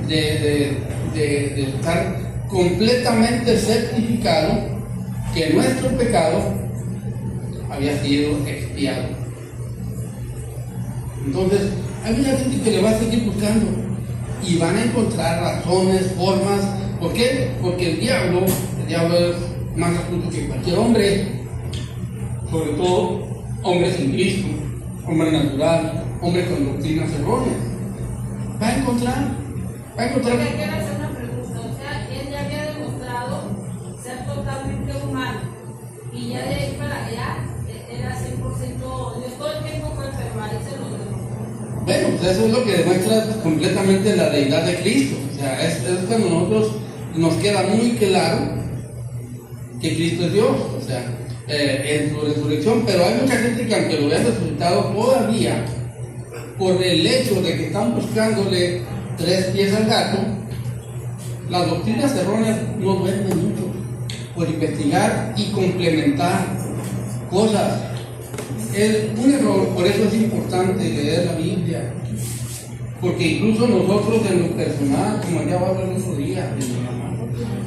de estar completamente certificado que nuestro pecado había sido expiado. Entonces, hay mucha gente que le va a seguir buscando y van a encontrar razones, formas. ¿Por qué? Porque el diablo es más astuto que cualquier hombre, sobre todo hombre sin Cristo, hombre natural, hombre con doctrinas erróneas. Va a encontrar. Porque quiero hacer una pregunta, o sea, él ya había demostrado ser totalmente humano y ya de ahí para allá era 100% Dios, todo el tiempo fue, pero ahí se lo demostró. Bueno, pues eso es lo que demuestra completamente la deidad de Cristo. O sea, es cuando nosotros nos queda muy claro que Cristo es Dios, o sea, en su resurrección. Pero hay mucha gente que aunque lo vean resucitado todavía, por el hecho de que están buscándole 3 pies al gato, las doctrinas erróneas no duermen mucho por investigar y complementar cosas. Es un error, por eso es importante leer la Biblia, porque incluso nosotros en lo personal, como ya va a hablar el otro día,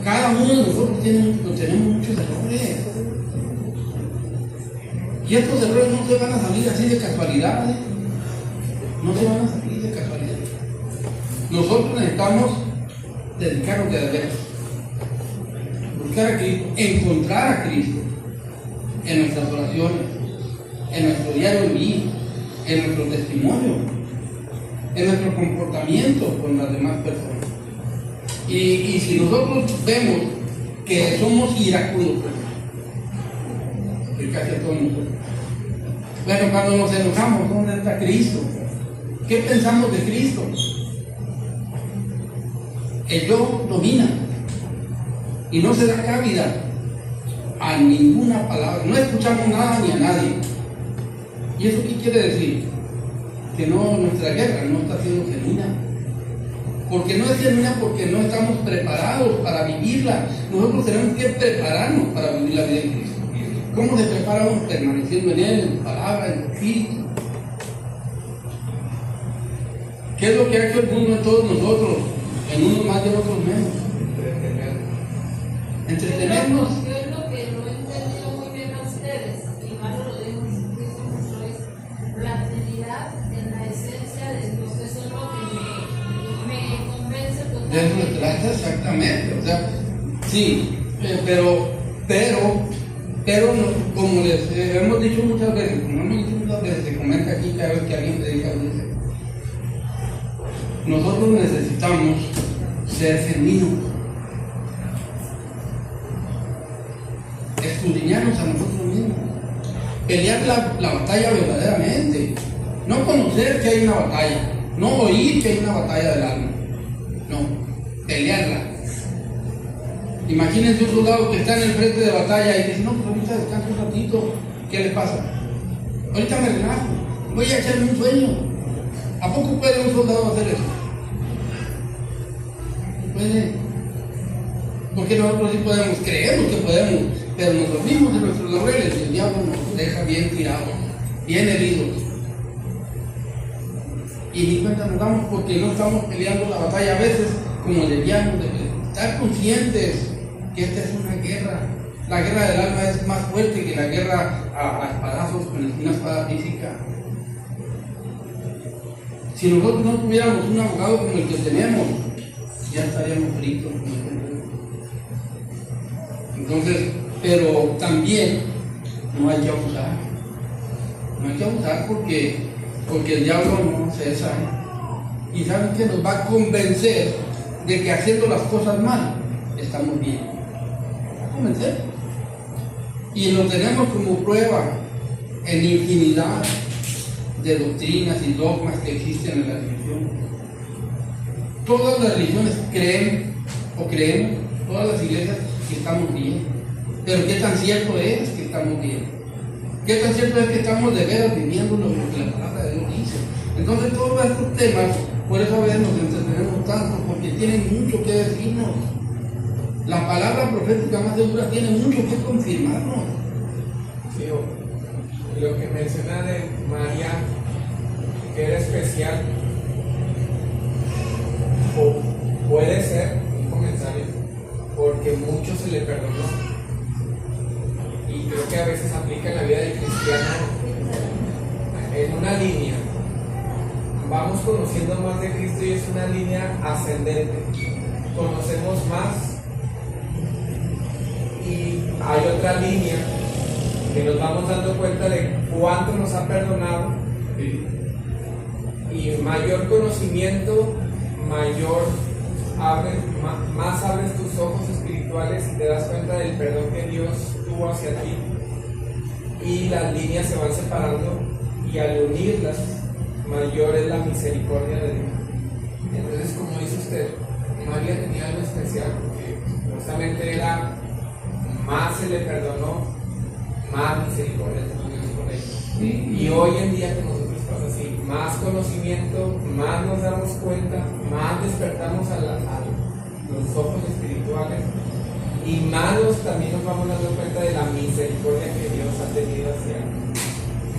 cada uno de nosotros tenemos muchos errores, y estos errores no se van a salir así de casualidad, no se van a salir de casualidad. Nosotros necesitamos dedicarnos de veras, buscar a Cristo, encontrar a Cristo en nuestras oraciones, en nuestro diario vivir, en nuestro testimonio, en nuestro comportamiento con las demás personas. Y si nosotros vemos que somos iracundos, que casi todos nosotros, bueno, cuando nos enojamos, ¿dónde está Cristo? ¿Qué pensamos de Cristo? El yo domina y no se da cabida a ninguna palabra, no escuchamos nada ni a nadie. ¿Y eso qué quiere decir? Que nuestra guerra no está siendo genuina. Porque no es genuina porque no estamos preparados para vivirla. Nosotros tenemos que prepararnos para vivir la vida de Cristo. ¿Cómo se preparamos? Permaneciendo en Él, en su palabra, en su Espíritu. ¿Qué es lo que ha hecho el mundo en todos nosotros? En unos más y en otros menos. Entretenernos. Yo es lo que no he entendido muy bien a ustedes, y más lo digo Jesucristo mucho, es la Trinidad en la esencia de Dios. Eso es lo que me convence totalmente. De eso se trata exactamente. O sea, sí, pero como les hemos dicho muchas veces, se comenta aquí cada vez que alguien predica, dice, nosotros necesitamos ser genuinos, escudriñarnos a nosotros mismos, pelear la batalla verdaderamente, no conocer que hay una batalla, no oír que hay una batalla del alma, no, pelearla. Imagínense un soldado que está en el frente de batalla y dice, no, pues ahorita descanso un ratito, ¿qué le pasa? Ahorita me relajo, voy a echarme un sueño. ¿A poco puede un soldado hacer eso? Puede. Porque nosotros sí podemos, creemos que podemos, pero nos dormimos de nuestros laureles y el diablo nos deja bien tirados, bien heridos. Y ni cuenta nos damos porque no estamos peleando la batalla a veces como debíamos de estar conscientes que esta es una guerra. La guerra del alma es más fuerte que la guerra a espadazos con una espada física. Si nosotros no tuviéramos un abogado como el que tenemos, ya estaríamos fritos. Entonces, pero también no hay que abusar. No hay que abusar porque el diablo no cesa. Y saben que nos va a convencer de que haciendo las cosas mal estamos bien. Nos va a convencer. Y lo tenemos como prueba en infinidad de doctrinas y dogmas que existen en la religión. Todas las religiones creen o creemos, todas las iglesias, que estamos bien. Pero ¿qué tan cierto es que estamos bien? ¿Qué tan cierto es que estamos de veras viviendo lo que la palabra de Dios dice? Entonces todos estos temas, por eso a veces nos entretenemos tanto, porque tienen mucho que decirnos. La palabra profética más segura tiene mucho que confirmarnos. Sí, lo que menciona de María, que era especial, o puede ser un comentario, porque mucho se le perdonó. Y creo que a veces aplica en la vida del cristiano en una línea. Vamos conociendo más de Cristo y es una línea ascendente. Conocemos más y hay otra línea que nos vamos dando cuenta de cuánto nos ha perdonado, y mayor conocimiento, más abres tus ojos espirituales y te das cuenta del perdón que Dios tuvo hacia ti, y las líneas se van separando, y al unirlas mayor es la misericordia de Dios. Entonces, como dice usted, María tenía algo especial porque justamente era más se le perdonó, más misericordia tuvo Dios con ella. Y hoy en día con nosotros pasa así, más conocimiento, más nos damos cuenta, más despertamos a los ojos espirituales, y más también nos vamos dando cuenta de la misericordia que Dios ha tenido hacia nosotros.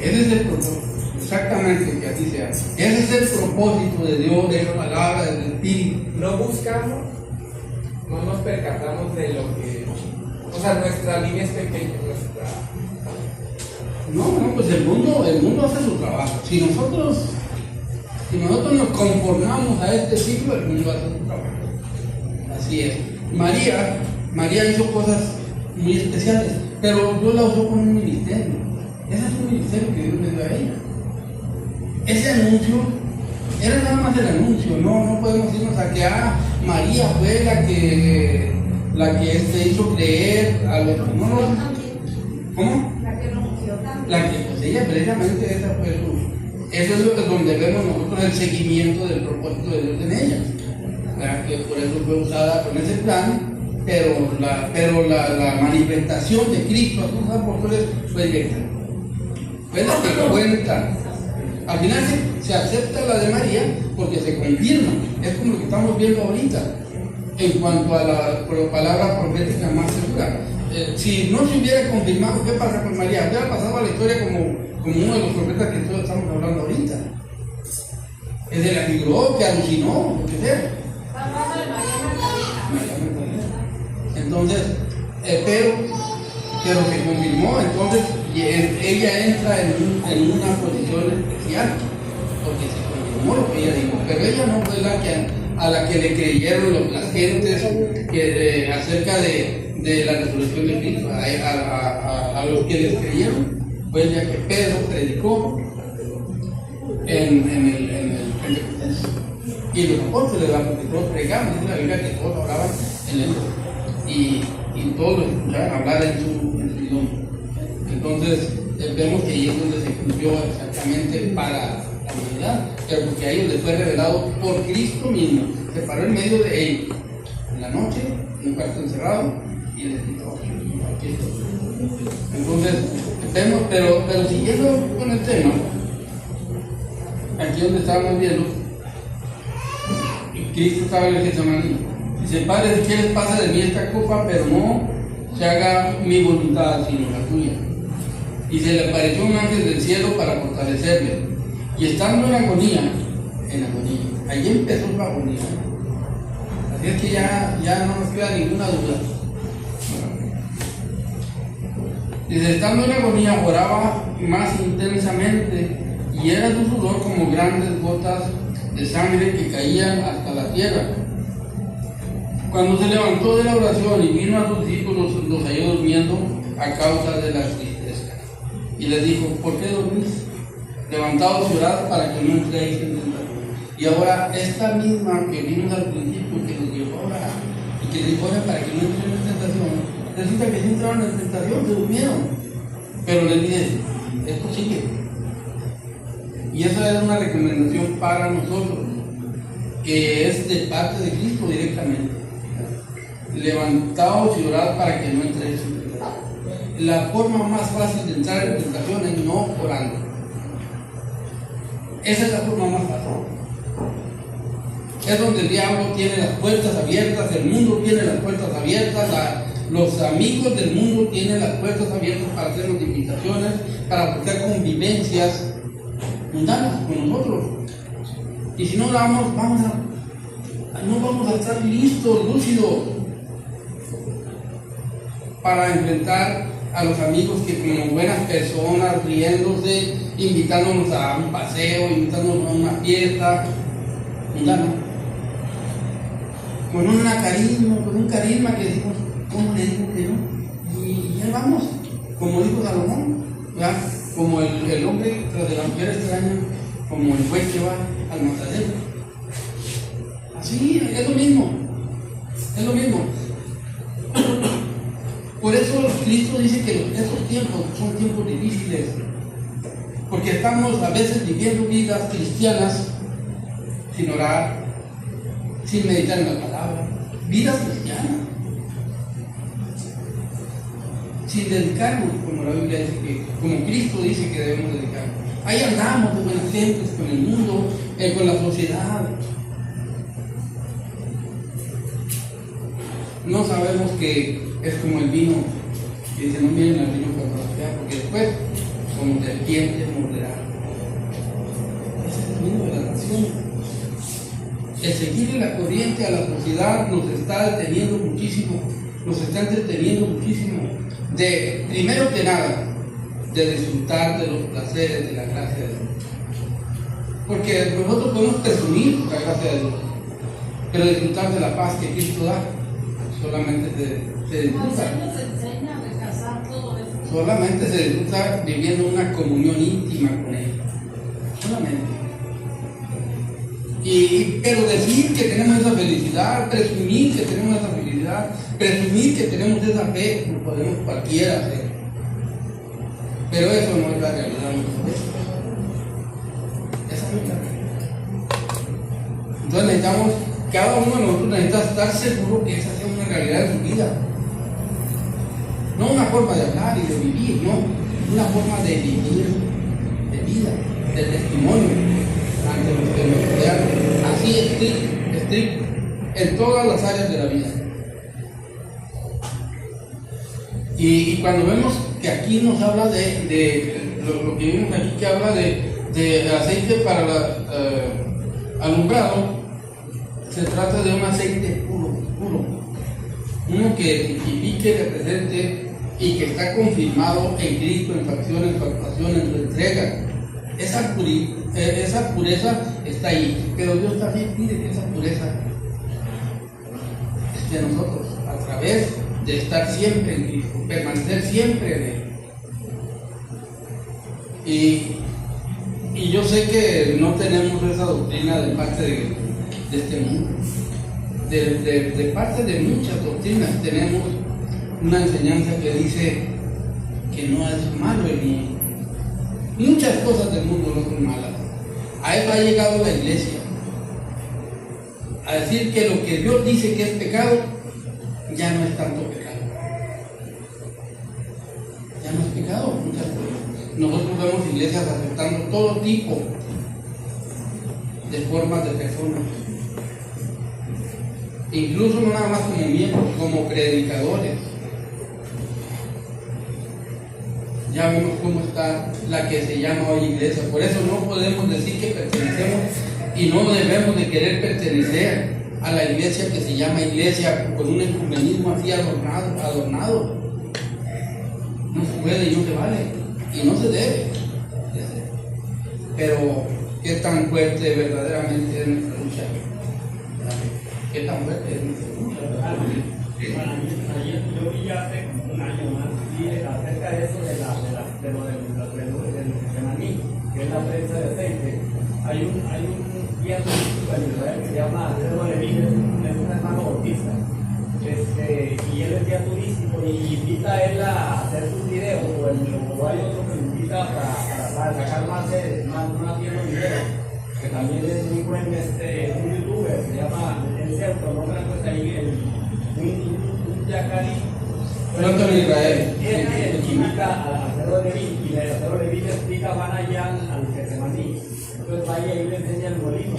Ese es el propósito, exactamente, que así sea. Ese es el propósito de Dios, de la palabra, del Espíritu. No buscamos, no nos percatamos de lo que, o sea, nuestra línea es pequeña, No, pues el mundo hace su trabajo. Si nosotros nos conformamos a este ciclo, el mundo hace su trabajo. Así es. María hizo cosas muy especiales, pero Dios la usó como un ministerio. Ese es un ministerio que Dios le dio a ella. Ese anuncio era nada más el anuncio, no podemos irnos a que María fue la que hizo creer a los... No. ¿Cómo? Pues ella precisamente eso es donde vemos nosotros el seguimiento del propósito de Dios en ella, ¿verdad? Que por eso fue usada con ese plan, pero la manifestación de Cristo a sus apóstoles fue directa, fue la que cuenta. Al final se acepta la de María porque se confirma, es como lo que estamos viendo ahorita en cuanto a la palabra profética más segura. Si no se hubiera confirmado, ¿qué pasa con María? Hubiera pasado a la historia como uno de los profetas que todos estamos hablando ahorita. El de la figuró, que alucinó, lo que sea. Entonces, pero se confirmó, entonces ella entra en una posición especial, porque se confirmó lo que ella dijo, pero ella no fue a la que le creyeron las gentes acerca de la resurrección de Cristo, a los que les creyeron, fue ya que Pedro predicó en el Pentecostés, y los apóstoles todos predicaban, dice la Biblia que todos hablaban en lengua, y todos lo escuchaban hablar en su idioma. Entonces vemos que ahí es donde se cumplió exactamente para la humanidad, pero porque a ellos les fue revelado por Cristo mismo, se paró en medio de ellos, en la noche, en un cuarto encerrado, y les dijo, aquí estoy. Entonces, vemos, pero siguiendo con el tema, aquí donde estábamos viendo, Cristo estaba en el Getsemaní. Dice, Padre, si quieres pasa de mí esta copa, pero no se haga mi voluntad, sino la tuya. Y se le apareció un ángel del cielo para fortalecerle. Y estando en agonía, allí empezó su agonía. Así es que ya no nos queda ninguna duda. Dice, estando en agonía, oraba más intensamente, y era su sudor como grandes gotas de sangre que caían hasta la tierra. Cuando se levantó de la oración y vino a sus discípulos, los halló durmiendo a causa de las tristezas. y les dijo, ¿por qué dormís? Levantaos y orad para que no entréis en tentación. Y ahora esta misma que vimos al principio, que les dijo ahora, y que les dijo ahora para que no entren en tentación, resulta que sí entraron en tentación, se durmieron. Pero les dije, esto sigue. Y esa es una recomendación para nosotros, que es de parte de Cristo directamente. Levantaos y orad para que no entréis en tentación. La forma más fácil de entrar en tentación es no orando. Esa es la forma más fácil. Es donde el diablo tiene las puertas abiertas, el mundo tiene las puertas abiertas, los amigos del mundo tienen las puertas abiertas para hacernos invitaciones, para buscar convivencias mundanas con nosotros. Y si no no vamos a estar listos, lúcidos, para enfrentar a los amigos que como buenas personas, riéndose, invitándonos a un paseo, invitándonos a una fiesta mundana, con un carisma que decimos, ¿cómo le digo que no? Y ya vamos, como dijo Salomón, ¿verdad? Como el hombre tras de la mujer extraña, como el juez que va al matadero. Así, es lo mismo. Por eso Cristo dice que estos tiempos son tiempos difíciles, porque estamos a veces viviendo vidas cristianas sin orar, sin meditar en la palabra, vidas cristianas, sin dedicarnos, como la Biblia dice que, como Cristo dice que debemos dedicarnos. Ahí andamos de buenas gentes con el mundo, con la sociedad. No sabemos que es como el vino, que dice, no miren al vino cuando lo sea, porque después, como serpientes morderán. Ese es el vino de la nación. El seguir la corriente a la sociedad nos está deteniendo muchísimo, nos está entreteniendo muchísimo, primero que nada, de disfrutar de los placeres de la gracia de Dios. Porque nosotros podemos presumir la gracia de Dios, pero disfrutar de la paz que Cristo da, solamente se disfruta. Solamente se disfruta viviendo una comunión íntima con Él. Solamente. Pero decir que tenemos esa felicidad, presumir que tenemos esa felicidad, presumir que tenemos esa fe, lo podemos cualquiera hacer. Pero eso no es la realidad. Esa no es la realidad. Entonces necesitamos, cada uno de nosotros necesita estar seguro que esa sea una realidad de su vida. No una forma de hablar y de vivir, no, una forma de vivir, de vida, de testimonio ante los que nos rodean, así estricto, en todas las áreas de la vida. Y cuando vemos que aquí nos habla de lo que vimos aquí, que habla de aceite para alumbrado, se trata de un aceite puro, uno que tipifique, represente y que está confirmado en Cristo, en su acción, en su actuación, en su entrega. Esa pureza está ahí, pero Dios también pide que esa pureza esté en nosotros, a través de estar siempre en Cristo, permanecer siempre en Él. Y yo sé que no tenemos esa doctrina de parte de este mundo. De parte de muchas doctrinas tenemos una enseñanza que dice que no es malo el mundo. Muchas cosas del mundo no son malas. A eso ha llegado la iglesia, a decir que lo que Dios dice que es pecado ya no es tanto pecado. Ya no es pecado muchas cosas. Nosotros vemos iglesias aceptando todo tipo de formas de personas, incluso no nada más como miembros, como predicadores. Ya vemos cómo está la que se llama hoy iglesia. Por eso no podemos decir que pertenecemos y no debemos de querer pertenecer a la iglesia que se llama iglesia con un ecumenismo así adornado. No se puede y no se vale y no se debe. Pero qué tan fuerte verdaderamente es nuestra lucha. ¿Qué tan fuerte es nuestra lucha? Yo vi hace como un año más acerca de eso de la de lo del Getsemaní, que es la prensa de aceite. Hay un guía turístico en Israel que se llama Alfredo Levides, es un hermano bautista. Y él es guía turístico y invita a él a hacer sus videos, o hay otro que lo invita para sacar más tiempo de videos, que también es muy buen un youtuber, se llama, él se autonombra pues ahí un yacari. Pronto en Israel. Él invita a Alfredo Leví y Alfredo Leví le explica, van allá al Getsemaní, entonces vaya y le enseña el molino.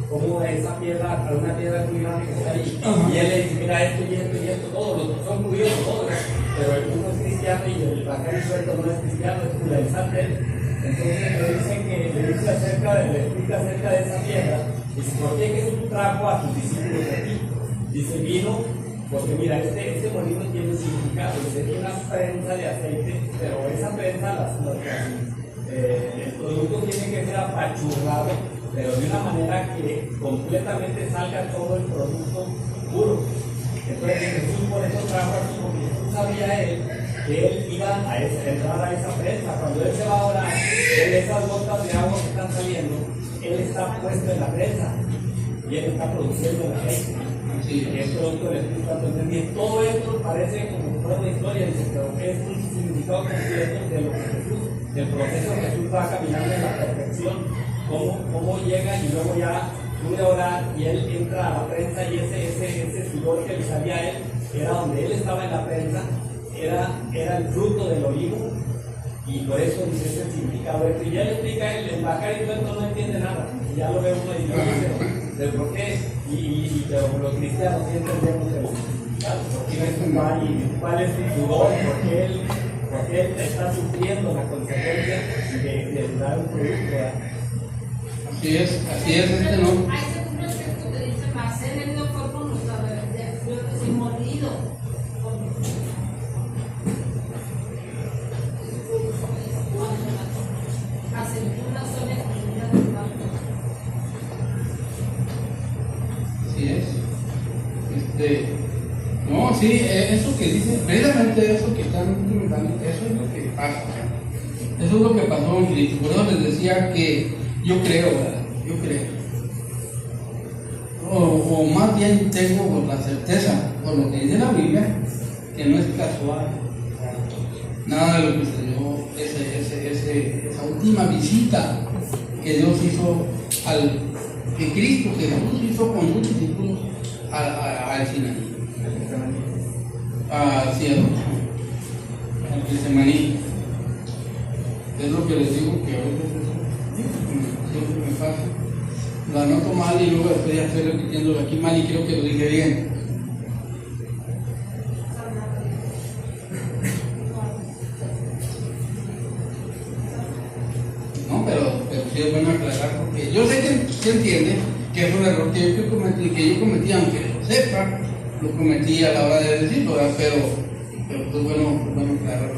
Como esa piedra, una piedra muy grande que está ahí, y él le dice, mira esto y esto y esto, todos los son judíos, todos, pero el uno es cristiano y el bacari suelto no es cristiano, es judaizante. Entonces le explica acerca de esa piedra, dice, ¿por qué Jesús trajo a sus discípulos aquí? Dice, vino, porque mira, este molino tiene un significado, dice, una prensa de aceite, pero esa prensa, el producto tiene que ser apachurrado, pero de una manera que completamente salga todo el producto puro. Entonces Jesús por eso trajo aquí, porque Jesús sabía que él iba a entrar a esa prensa. Cuando él se va a orar, esas gotas de agua que están saliendo, él está puesto en la prensa y él está produciendo el aceite. Sí, es producto del Espíritu Santo. Entonces, todo esto parece como toda una historia, dice, pero es un significado completo de lo que Jesús, del proceso que Jesús va caminando en la perfección. Cómo llega y luego ya pude orar y él entra a la prensa y ese sudor que le salía a él era donde él estaba en la prensa, era el fruto del olivo y por eso dice ese significado. Y ya le explica el bacari no entiende nada, y ya lo ve uno y yo dice, ¿pero por qué? Pero los cristianos sí entendemos el significado, cuál es su sudor, porque él está sufriendo la consecuencia de dar un producto. Así es, no. Hay seguros que tú te dices, más en el cuerpo no sabe, sin molido. Aceitunas son excluidas del campo. Así es. No, sí, eso que dice, precisamente eso que están comentando, eso es lo que pasa. Eso es lo que pasó en Cristo. Por eso les decía que yo creo, o más bien tengo la certeza, por lo que dice la Biblia, que no es casual nada de lo que se dio, esa última visita que Dios hizo que Cristo, que Jesús hizo con sus discípulos al Sinaí, al cielo, al Getsemaní. Es lo que les digo que ahorita siempre me pasa. Lo anoto mal y luego estoy repitiéndolo aquí mal y creo que lo dije bien. No, pero sí es bueno aclarar porque yo sé que se entiende que es un error que yo cometí, aunque lo sepa, lo cometí a la hora de decirlo, ¿verdad? Pero pues bueno aclarar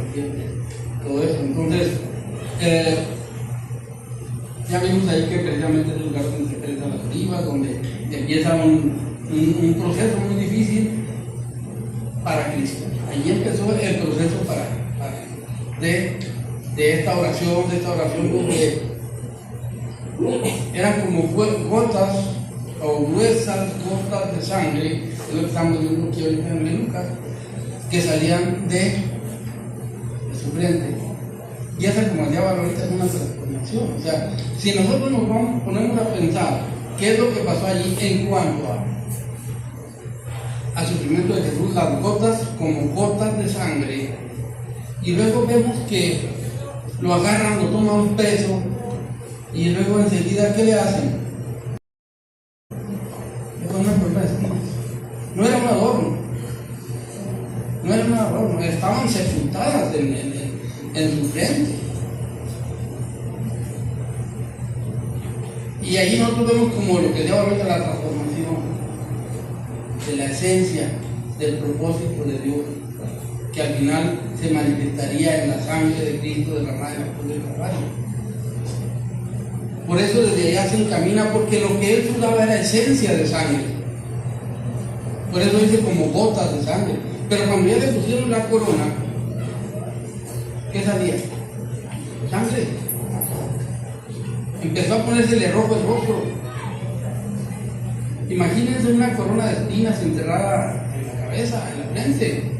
todo eso. Entonces, ya vimos ahí que precisamente es el lugar donde se prensan las olivas, donde empieza un proceso muy difícil para Cristo. Allí empezó el proceso de esta oración donde eran como gotas o gruesas gotas de sangre, es lo que estamos viendo aquí ahorita en Lucas, que salían de su frente. Y esa, como decía ahorita, es una transformación. O sea, si nosotros nos ponemos a pensar qué es lo que pasó allí en cuanto al sufrimiento de Jesús, las gotas como gotas de sangre, y luego vemos que lo agarran, lo toman preso, y luego enseguida, ¿qué le hacen? Le ponen una corona de espinas. No era un adorno, estaban sepultadas en su frente. Y ahí nosotros vemos como lo que se llama ahorita la transformación de la esencia del propósito de Dios, que al final se manifestaría en la sangre de Cristo derramada en la cruz del Calvario. Por eso desde allá se encamina, porque lo que él sudaba era esencia de sangre. Por eso dice como gotas de sangre. Pero cuando ya le pusieron la corona, ¿qué salía? Sangre. Empezó a ponérsele rojo el rostro. Imagínense una corona de espinas enterrada en la cabeza, en la frente.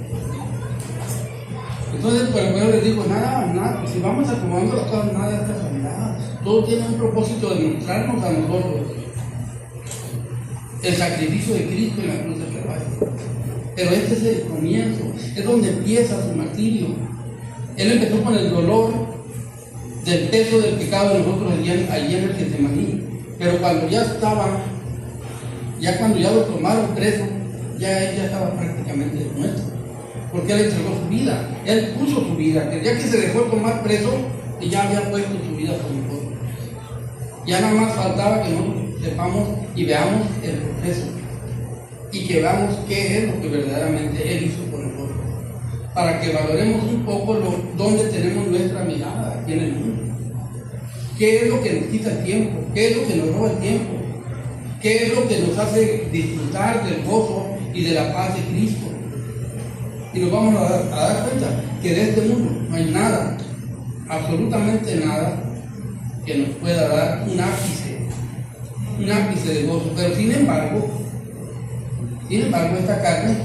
Entonces, por lo les digo, nada, si vamos acomodando las cosas, nada es casualidad. Todo tiene un propósito de mostrarnos a nosotros el sacrificio de Cristo en la cruz del Calvario. Pero este es el comienzo, es donde empieza su martirio. Él empezó con el dolor del peso del pecado de nosotros allí en el Getsemaní. Pero cuando ya estaba, cuando ya lo tomaron preso, ya él ya estaba prácticamente muerto. Porque él entregó su vida, él puso su vida, que ya que se dejó tomar preso, y ya había puesto su vida por nosotros. Ya nada más faltaba que nosotros sepamos y veamos el proceso y que veamos qué es lo que verdaderamente él hizo por nosotros, para que valoremos un poco dónde tenemos nuestra mirada aquí en el mundo. ¿Qué es lo que nos quita el tiempo? ¿Qué es lo que nos roba el tiempo? ¿Qué es lo que nos hace disfrutar del gozo y de la paz de Cristo? Y nos vamos a dar cuenta que de este mundo no hay nada, absolutamente nada, que nos pueda dar un ápice de gozo. Pero sin embargo, esta carne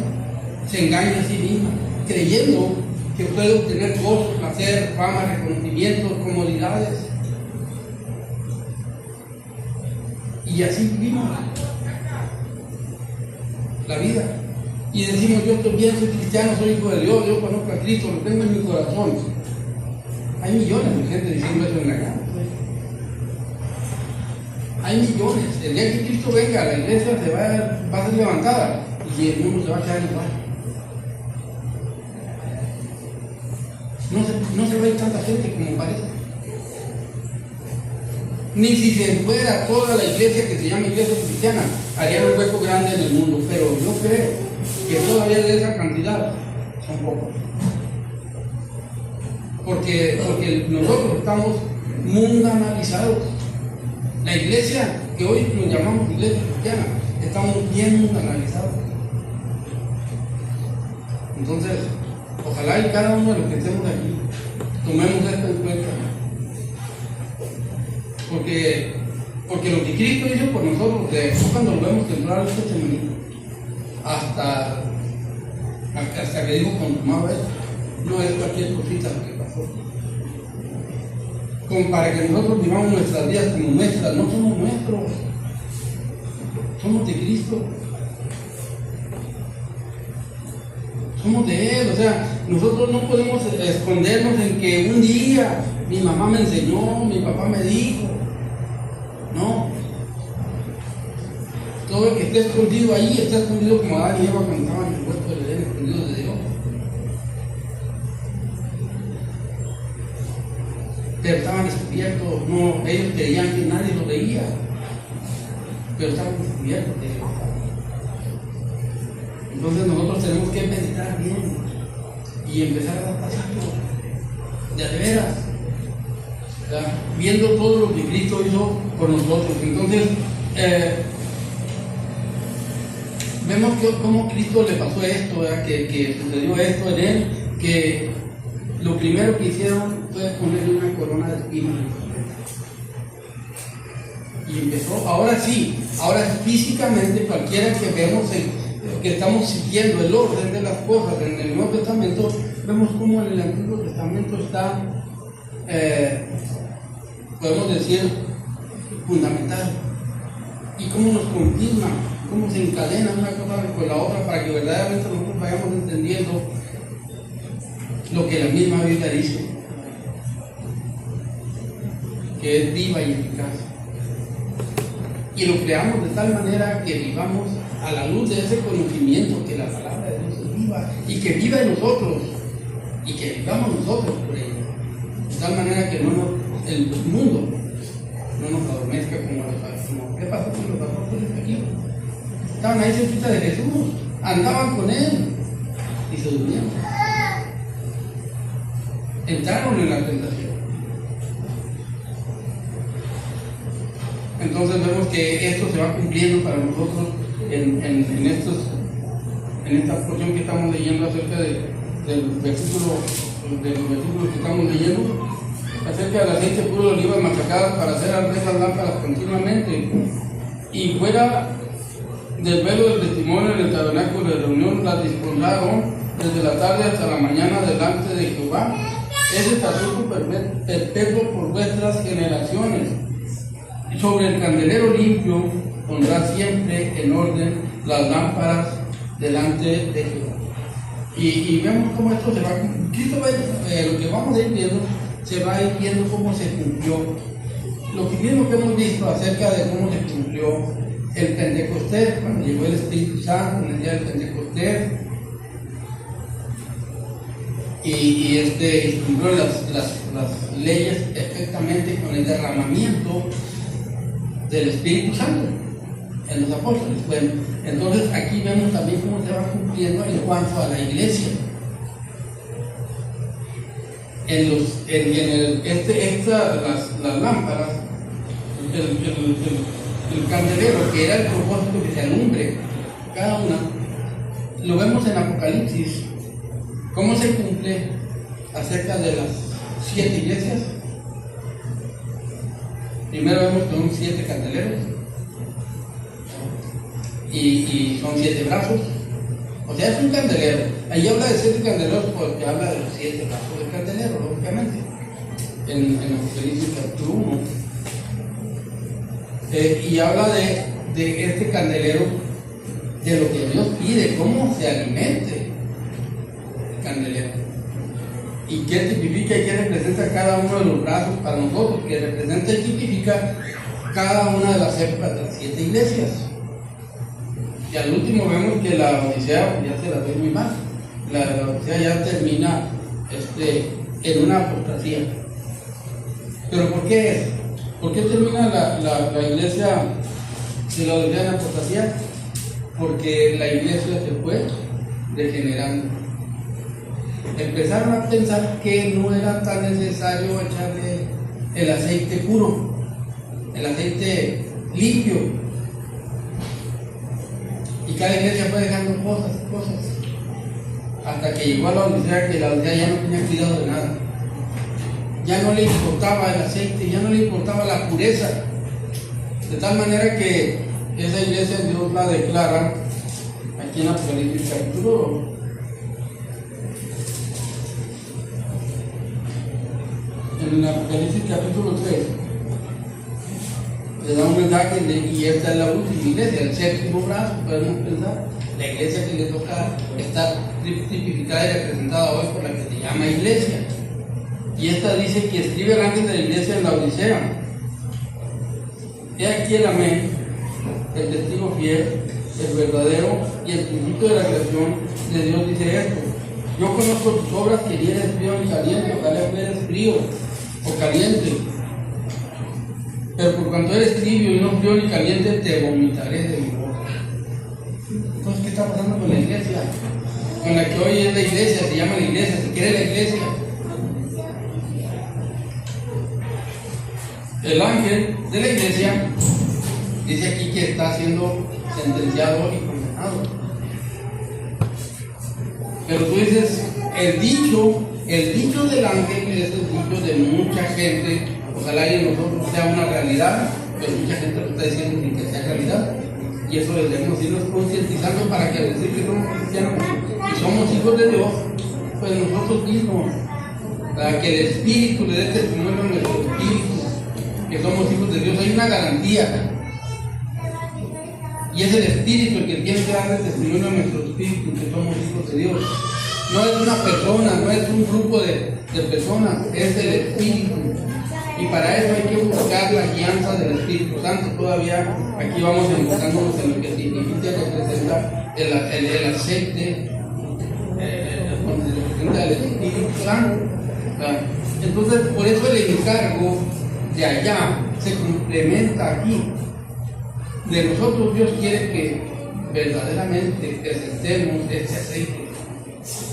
se engaña a sí misma, creyendo que puede obtener gozo, placer, fama, reconocimientos, comodidades. Y así vivimos la vida. Y decimos, yo estoy bien, soy cristiano, soy hijo de Dios, yo conozco a Cristo, lo tengo en mi corazón. Hay millones de gente diciendo eso en la calle. Hay millones. El día que Cristo venga, la iglesia va a ser levantada y el mundo se va a quedar igual. No se ve tanta gente como parece. Ni si se fuera toda la iglesia que se llama iglesia cristiana, haría un hueco grande en el mundo. Pero yo creo que todavía de esa cantidad son pocos. Porque nosotros estamos mundanalizados. La iglesia, que hoy nos llamamos iglesia cristiana, estamos bien mundanalizados. Entonces, ojalá y cada uno de los que estemos aquí tomemos esto en cuenta. Porque lo que Cristo hizo por nosotros, cuando lo vemos entrar a este Getsemaní, hasta que dijo consumado esto, no es cualquier cosita lo que pasó. Como para que nosotros vivamos nuestras vidas como nuestras, no somos nuestros, somos de Cristo, somos de Él. O sea, nosotros no podemos escondernos en que un día mi mamá me enseñó, mi papá me dijo. No, todo el que esté escondido ahí está escondido como Adán y Eva cuando estaban en el huerto del Edén, escondidos de Dios. Pero estaban descubiertos, no, ellos creían que nadie lo veía, pero estaban descubiertos de Dios. Entonces nosotros tenemos que meditar bien y empezar a dar pasitos de veras, ¿verdad? Viendo todo lo que Cristo hizo por nosotros. Entonces vemos cómo Cristo le pasó esto, ¿verdad? Que sucedió esto en él, que lo primero que hicieron fue ponerle una corona de espinas en su frente. Y empezó, ahora físicamente cualquiera que vemos que estamos siguiendo el orden de las cosas en el Nuevo Testamento, vemos cómo en el Antiguo Testamento está, podemos decir, fundamentado. Y cómo nos confirma, cómo se encadena una cosa con la otra para que verdaderamente nosotros vayamos entendiendo lo que la misma Biblia dice, que es viva y eficaz. Y lo creamos de tal manera que vivamos a la luz de ese conocimiento que la palabra de Dios es viva y que viva en nosotros y que vivamos nosotros por ella. De tal manera que el mundo no nos adormezca como ¿qué pasó con los apóstoles aquí? Estaban ahí cerquita de Jesús, andaban con él y se durmieron. Entraron en la tentación. Entonces vemos que esto se va cumpliendo para nosotros en esta porción que estamos leyendo acerca del versículo de los versículos que estamos leyendo, acerca del aceite puro de oliva machacado para hacer arder las lámparas continuamente. Y fuera del velo del testimonio en el tabernáculo de reunión las dispondrán desde la tarde hasta la mañana delante de Jehová. Es estatuto perpetuo por vuestras generaciones. Sobre el candelero limpio pondrá siempre en orden las lámparas delante de Jehová. Y vemos cómo esto se va. Cristo va, lo que vamos a ir viendo, se va a ir viendo cómo se cumplió. Lo que mismo que hemos visto acerca de cómo se cumplió el Pentecostés, cuando llegó el Espíritu Santo en el día del Pentecostés, y cumplió las leyes perfectamente con el derramamiento del Espíritu Santo en los apóstoles. Bueno, entonces aquí vemos también cómo se va cumpliendo en cuanto a la iglesia. Las lámparas, el candelero, que era el propósito que se alumbre cada una, lo vemos en Apocalipsis. ¿Cómo se cumple acerca de las 7 iglesias? Primero vemos que son 7 candeleros y son 7 brazos. O sea, es un candelero. Ahí habla de 7 candeleros porque habla de los 7 brazos del candelero, lógicamente. En Apocalipsis capítulo 1. Y habla de este candelero, de lo que Dios pide, cómo se alimente el candelero. ¿Y qué tipifica y qué representa cada uno de los brazos para nosotros? Que representa y tipifica cada una de las épocas de las 7 iglesias. Y al último vemos que la Odisea, ya se la ve muy mal, la Odisea ya termina en una apostasía. ¿Pero por qué es? ¿Por qué termina la iglesia de la Odisea en apostasía? Porque la iglesia se fue degenerando. Empezaron a pensar que no era tan necesario echarle el aceite puro, el aceite limpio. Y cada iglesia fue dejando cosas, hasta que llegó a la Odisea, que la Odisea ya no tenía cuidado de nada. Ya no le importaba el aceite, ya no le importaba la pureza. De tal manera que esa iglesia Dios la declara aquí en Apocalipsis capítulo 3. Le da un mensaje y esta es la última iglesia, el séptimo brazo, podemos pensar, la iglesia que le toca estar tipificada y representada hoy por la que se llama iglesia. Y esta dice que escribe el ángel de la iglesia en la Odisea. He aquí el amén, el testigo fiel, el verdadero y el principio de la creación de Dios dice esto: yo conozco tus obras, que ni eres frío ni caliente, ojalá fueras frío o caliente. Pero por cuanto eres tibio y no frío ni caliente, te vomitaré de mi boca. Entonces, ¿qué está pasando con la iglesia? Con la que hoy es la iglesia, se llama la iglesia, se quiere la iglesia. El ángel de la iglesia dice aquí que está siendo sentenciado y condenado. Pero tú dices, el dicho del ángel es el dicho de mucha gente. Ojalá y en nosotros sea una realidad, pero mucha gente lo está diciendo sin que sea realidad. Y eso debemos irnos concientizando para que al decir que somos cristianos y somos hijos de Dios, pues nosotros mismos, para que el Espíritu le dé testimonio a nuestro espíritu que somos hijos de Dios. Hay una garantía, y es el Espíritu el que tiene que darle testimonio a nuestro espíritu que somos hijos de Dios. No es una persona, no es un grupo de personas, es el Espíritu. Y para eso hay que buscar la guianza del Espíritu Santo. Todavía aquí vamos enfocándonos en lo que significa, que representa el aceite, representa el Espíritu Santo. Entonces, por eso el encargo de allá se complementa aquí. De nosotros Dios quiere que verdaderamente presentemos este aceite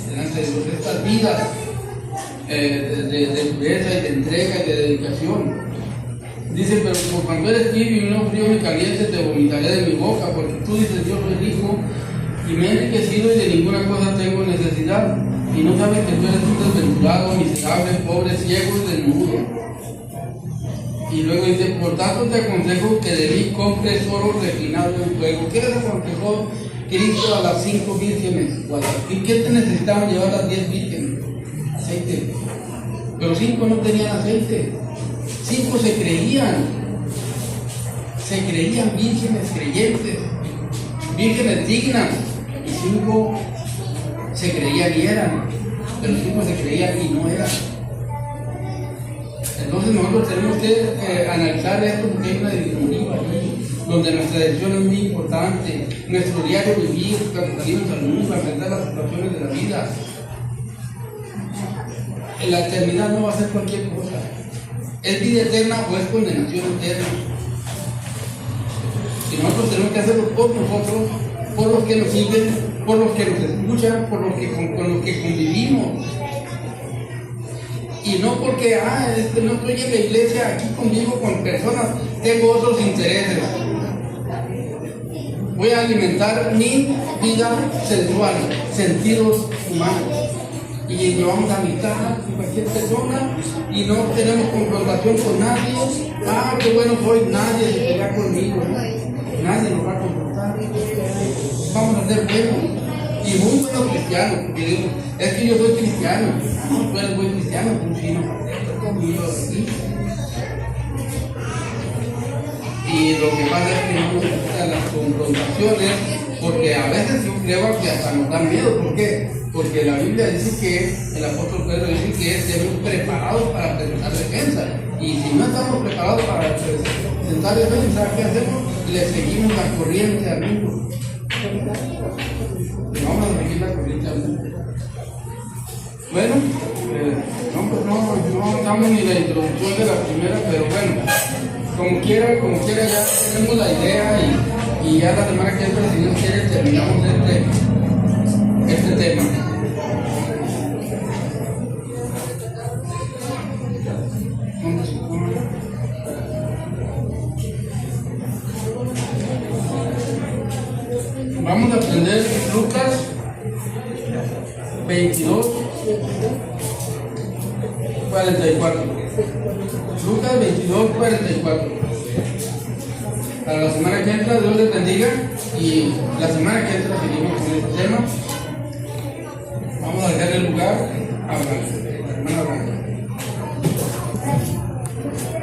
delante de Dios, estas vidas de pureza y de entrega y de dedicación. Dice, pero por cuando eres tibio y no frío ni caliente, te vomitaré de mi boca, porque tú dices, yo soy rico y me he enriquecido y de ninguna cosa tengo necesidad, y no sabe que tú eres un desventurado, miserable, pobre, ciego y desnudo. Y luego dice, por tanto te aconsejo que de mí compres oro refinado en fuego. ¿Qué les aconsejó Cristo a las 5 vírgenes? ¿Y qué te necesitaban llevar las 10 vírgenes? Aceite. Pero 5 no tenían aceite. 5 se creían vírgenes creyentes, vírgenes dignas, y 5 se creían y eran, pero 5 se creían y no eran. Entonces nosotros tenemos que analizar esto porque hay una disyuntiva allí, donde nuestra decisión es muy importante, nuestro diario vivir, cuando salimos al mundo, enfrentar las situaciones de la vida. En la eternidad no va a ser cualquier cosa. ¿Es vida eterna o es condenación eterna? Y nosotros tenemos que hacerlo por nosotros, por los que nos siguen, por los que nos escuchan, por los que, con los que convivimos. Y no porque, no estoy en la iglesia, aquí convivo con personas, tengo otros intereses. Voy a alimentar mi vida sensual, sentidos humanos. Y llevamos amistad con cualquier persona y no tenemos confrontación con nadie. Qué bueno soy, nadie se pelea conmigo, nadie nos va a confrontar. Vamos a ser buenos y muy buenos cristianos, porque digo, es que yo soy cristiano. No, tú eres buen cristiano, tú sí, no, estoy conmigo aquí. Y lo que pasa es que no nos gustan las confrontaciones, porque a veces yo creo que hasta nos dan miedo. ¿Por qué? Porque la Biblia dice que, el apóstol Pedro dice que estemos preparados para presentar defensa. Y si no estamos preparados para presentar defensa, ¿qué hacemos? Le seguimos la corriente al mundo. Vamos a seguir la corriente al mundo. Bueno, no avanzamos ni la introducción de la primera, pero bueno, como quiera ya tenemos la idea y ya la semana que entra, si Dios quiere, terminamos este tema. Vamos a aprender Lucas 22, 44. Lucas 22, 44. Para la semana que entra, Dios les bendiga. Y la semana que entra seguimos con este tema. Vamos a dejar el lugar a Abraham.